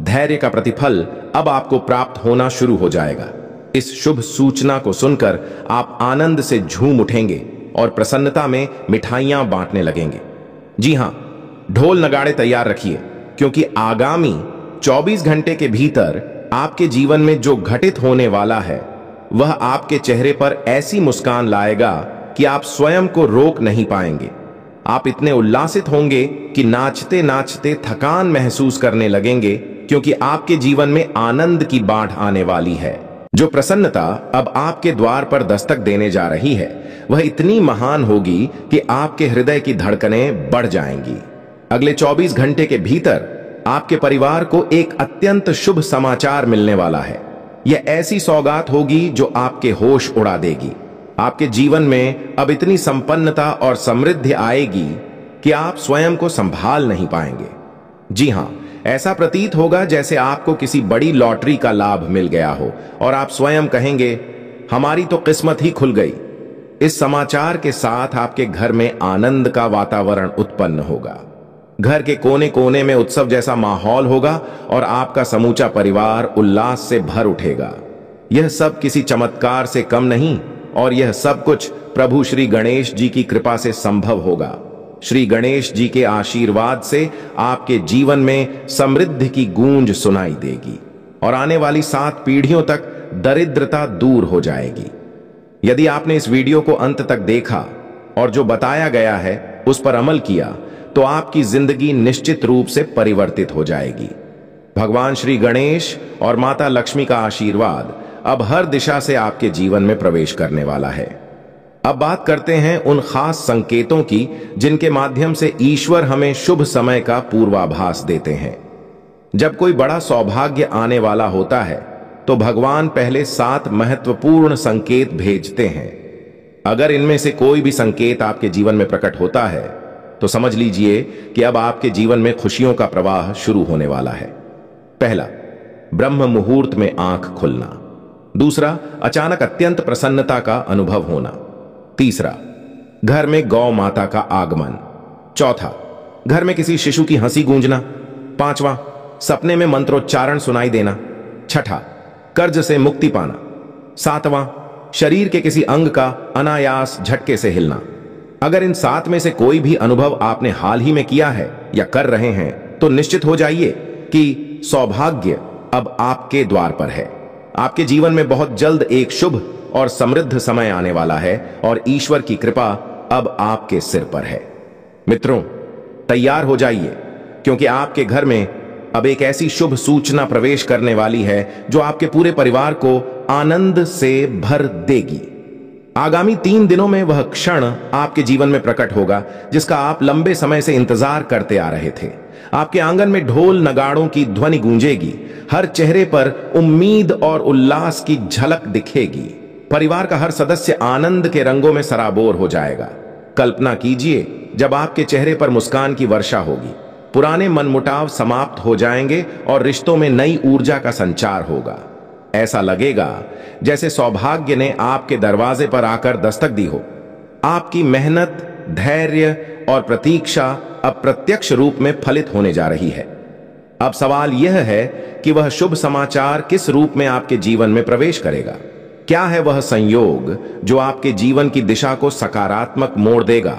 [SPEAKER 1] धैर्य का प्रतिफल अब आपको प्राप्त होना शुरू हो जाएगा। इस शुभ सूचना को सुनकर आप आनंद से झूम उठेंगे और प्रसन्नता में मिठाइयां बांटने लगेंगे। जी हां, ढोल नगाड़े तैयार रखिए, क्योंकि आगामी 24 घंटे के भीतर आपके जीवन में जो घटित होने वाला है वह आपके चेहरे पर ऐसी मुस्कान लाएगा कि आप स्वयं को रोक नहीं पाएंगे। आप इतने उल्लासित होंगे कि नाचते नाचते थकान महसूस करने लगेंगे, क्योंकि आपके जीवन में आनंद की बाढ़ आने वाली है। जो प्रसन्नता अब आपके द्वार पर दस्तक देने जा रही है वह इतनी महान होगी कि आपके हृदय की धड़कनें बढ़ जाएंगी। अगले 24 घंटे के भीतर आपके परिवार को एक अत्यंत शुभ समाचार मिलने वाला है। यह ऐसी सौगात होगी जो आपके होश उड़ा देगी। आपके जीवन में अब इतनी संपन्नता और समृद्धि आएगी कि आप स्वयं को संभाल नहीं पाएंगे। जी हां, ऐसा प्रतीत होगा जैसे आपको किसी बड़ी लॉटरी का लाभ मिल गया हो और आप स्वयं कहेंगे, हमारी तो किस्मत ही खुल गई। इस समाचार के साथ आपके घर में आनंद का वातावरण उत्पन्न होगा। घर के कोने कोने में उत्सव जैसा माहौल होगा और आपका समूचा परिवार उल्लास से भर उठेगा। यह सब किसी चमत्कार से कम नहीं और यह सब कुछ प्रभु श्री गणेश जी की कृपा से संभव होगा। श्री गणेश जी के आशीर्वाद से आपके जीवन में समृद्धि की गूंज सुनाई देगी और आने वाली 7 पीढ़ियों तक दरिद्रता दूर हो जाएगी। यदि आपने इस वीडियो को अंत तक देखा और जो बताया गया है उस पर अमल किया तो आपकी जिंदगी निश्चित रूप से परिवर्तित हो जाएगी। भगवान श्री गणेश और माता लक्ष्मी का आशीर्वाद अब हर दिशा से आपके जीवन में प्रवेश करने वाला है। अब बात करते हैं उन खास संकेतों की जिनके माध्यम से ईश्वर हमें शुभ समय का पूर्वाभास देते हैं। जब कोई बड़ा सौभाग्य आने वाला होता है तो भगवान पहले 7 महत्वपूर्ण संकेत भेजते हैं। अगर इनमें से कोई भी संकेत आपके जीवन में प्रकट होता है तो समझ लीजिए कि अब आपके जीवन में खुशियों का प्रवाह शुरू होने वाला है। पहला, ब्रह्म मुहूर्त में आंख खुलना। दूसरा, अचानक अत्यंत प्रसन्नता का अनुभव होना। तीसरा, घर में गौ माता का आगमन। चौथा, घर में किसी शिशु की हंसी गूंजना। पांचवा, सपने में मंत्रोच्चारण सुनाई देना। छठा, कर्ज से मुक्ति पाना। सातवां, शरीर के किसी अंग का अनायास झटके से हिलना। अगर इन 7 में से कोई भी अनुभव आपने हाल ही में किया है या कर रहे हैं तो निश्चित हो जाइए कि सौभाग्य अब आपके द्वार पर है। आपके जीवन में बहुत जल्द एक शुभ और समृद्ध समय आने वाला है और ईश्वर की कृपा अब आपके सिर पर है। मित्रों, तैयार हो जाइए क्योंकि आपके घर में अब एक ऐसी शुभ सूचना प्रवेश करने वाली है जो आपके पूरे परिवार को आनंद से भर देगी। आगामी 3 दिनों में वह क्षण आपके जीवन में प्रकट होगा जिसका आप लंबे समय से इंतजार करते आ रहे थे। आपके आंगन में ढोल नगाड़ों की ध्वनि गूंजेगी, हर चेहरे पर उम्मीद और उल्लास की झलक दिखेगी। परिवार का हर सदस्य आनंद के रंगों में सराबोर हो जाएगा। कल्पना कीजिए जब आपके चेहरे पर मुस्कान की वर्षा होगी, पुराने मनमुटाव समाप्त हो जाएंगे और रिश्तों में नई ऊर्जा का संचार होगा। ऐसा लगेगा जैसे सौभाग्य ने आपके दरवाजे पर आकर दस्तक दी हो। आपकी मेहनत, धैर्य और प्रतीक्षा अब प्रत्यक्ष रूप में फलित होने जा रही है। अब सवाल यह है कि वह शुभ समाचार किस रूप में आपके जीवन में प्रवेश करेगा। क्या है वह संयोग जो आपके जीवन की दिशा को सकारात्मक मोड़ देगा?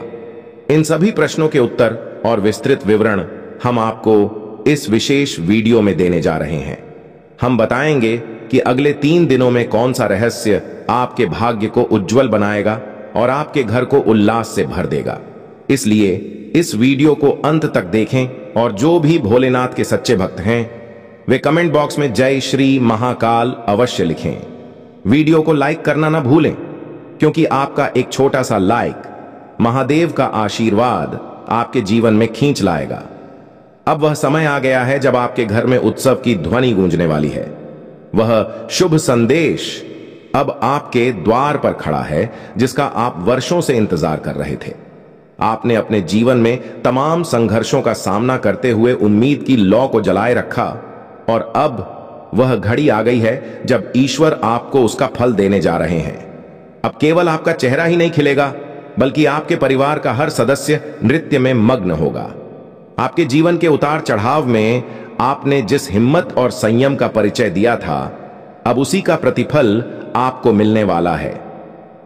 [SPEAKER 1] इन सभी प्रश्नों के उत्तर और विस्तृत विवरण हम आपको इस विशेष वीडियो में देने जा रहे हैं। हम बताएंगे कि अगले 3 दिनों में कौन सा रहस्य आपके भाग्य को उज्जवल बनाएगा और आपके घर को उल्लास से भर देगा। इसलिए इस वीडियो को अंत तक देखें और जो भी भोलेनाथ के सच्चे भक्त हैं वे कमेंट बॉक्स में जय श्री महाकाल अवश्य लिखें। वीडियो को लाइक करना ना भूलें क्योंकि आपका एक छोटा सा लाइक महादेव का आशीर्वाद आपके जीवन में खींच लाएगा। अब वह समय आ गया है जब आपके घर में उत्सव की ध्वनि गूंजने वाली है। वह शुभ संदेश अब आपके द्वार पर खड़ा है जिसका आप वर्षों से इंतजार कर रहे थे। आपने अपने जीवन में तमाम संघर्षों का सामना करते हुए उम्मीद की लौ को जलाए रखा और अब वह घड़ी आ गई है जब ईश्वर आपको उसका फल देने जा रहे हैं। अब केवल आपका चेहरा ही नहीं खिलेगा बल्कि आपके परिवार का हर सदस्य नृत्य में मग्न होगा। आपके जीवन के उतार चढ़ाव में आपने जिस हिम्मत और संयम का परिचय दिया था अब उसी का प्रतिफल आपको मिलने वाला है।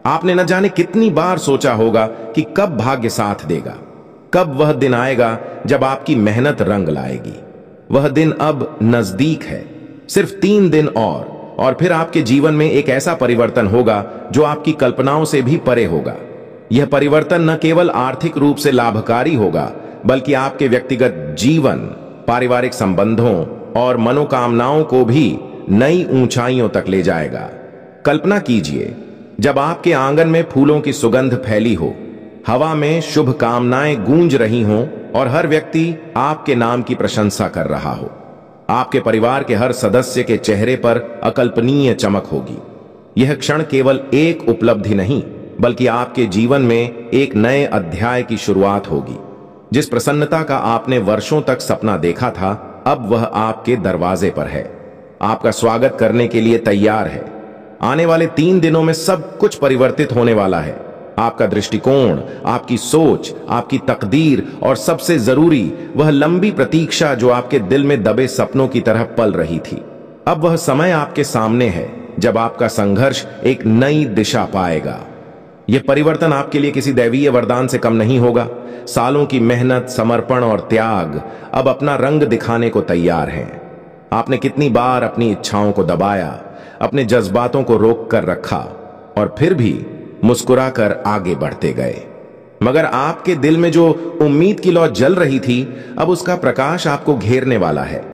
[SPEAKER 1] आपने न जाने कितनी बार सोचा होगा कि कब भाग्य साथ देगा, कब वह दिन आएगा जब आपकी मेहनत रंग लाएगी। वह दिन अब नजदीक है, सिर्फ 3 दिन और फिर आपके जीवन में एक ऐसा परिवर्तन होगा जो आपकी कल्पनाओं से भी परे होगा। यह परिवर्तन न केवल आर्थिक रूप से लाभकारी होगा बल्कि आपके व्यक्तिगत जीवन, पारिवारिक संबंधों और मनोकामनाओं को भी नई ऊंचाइयों तक ले जाएगा। कल्पना कीजिए जब आपके आंगन में फूलों की सुगंध फैली हो, हवा में शुभ कामनाएं गूंज रही हों और हर व्यक्ति आपके नाम की प्रशंसा कर रहा हो। आपके परिवार के हर सदस्य के चेहरे पर अकल्पनीय चमक होगी। यह क्षण केवल एक उपलब्धि नहीं बल्कि आपके जीवन में एक नए अध्याय की शुरुआत होगी। जिस प्रसन्नता का आपने वर्षों तक सपना देखा था अब वह आपके दरवाजे पर है, आपका स्वागत करने के लिए तैयार है। आने वाले 3 दिनों में सब कुछ परिवर्तित होने वाला है। आपका दृष्टिकोण, आपकी सोच, आपकी तकदीर और सबसे जरूरी वह लंबी प्रतीक्षा जो आपके दिल में दबे सपनों की तरह पल रही थी। अब वह समय आपके सामने है जब आपका संघर्ष एक नई दिशा पाएगा। यह परिवर्तन आपके लिए किसी दैवीय वरदान से कम नहीं होगा। सालों की मेहनत, समर्पण और त्याग अब अपना रंग दिखाने को तैयार हैं। आपने कितनी बार अपनी इच्छाओं को दबाया, अपने जज्बातों को रोक कर रखा और फिर भी मुस्कुराकर आगे बढ़ते गए। मगर आपके दिल में जो उम्मीद की लौ जल रही थी, अब उसका प्रकाश आपको घेरने वाला है।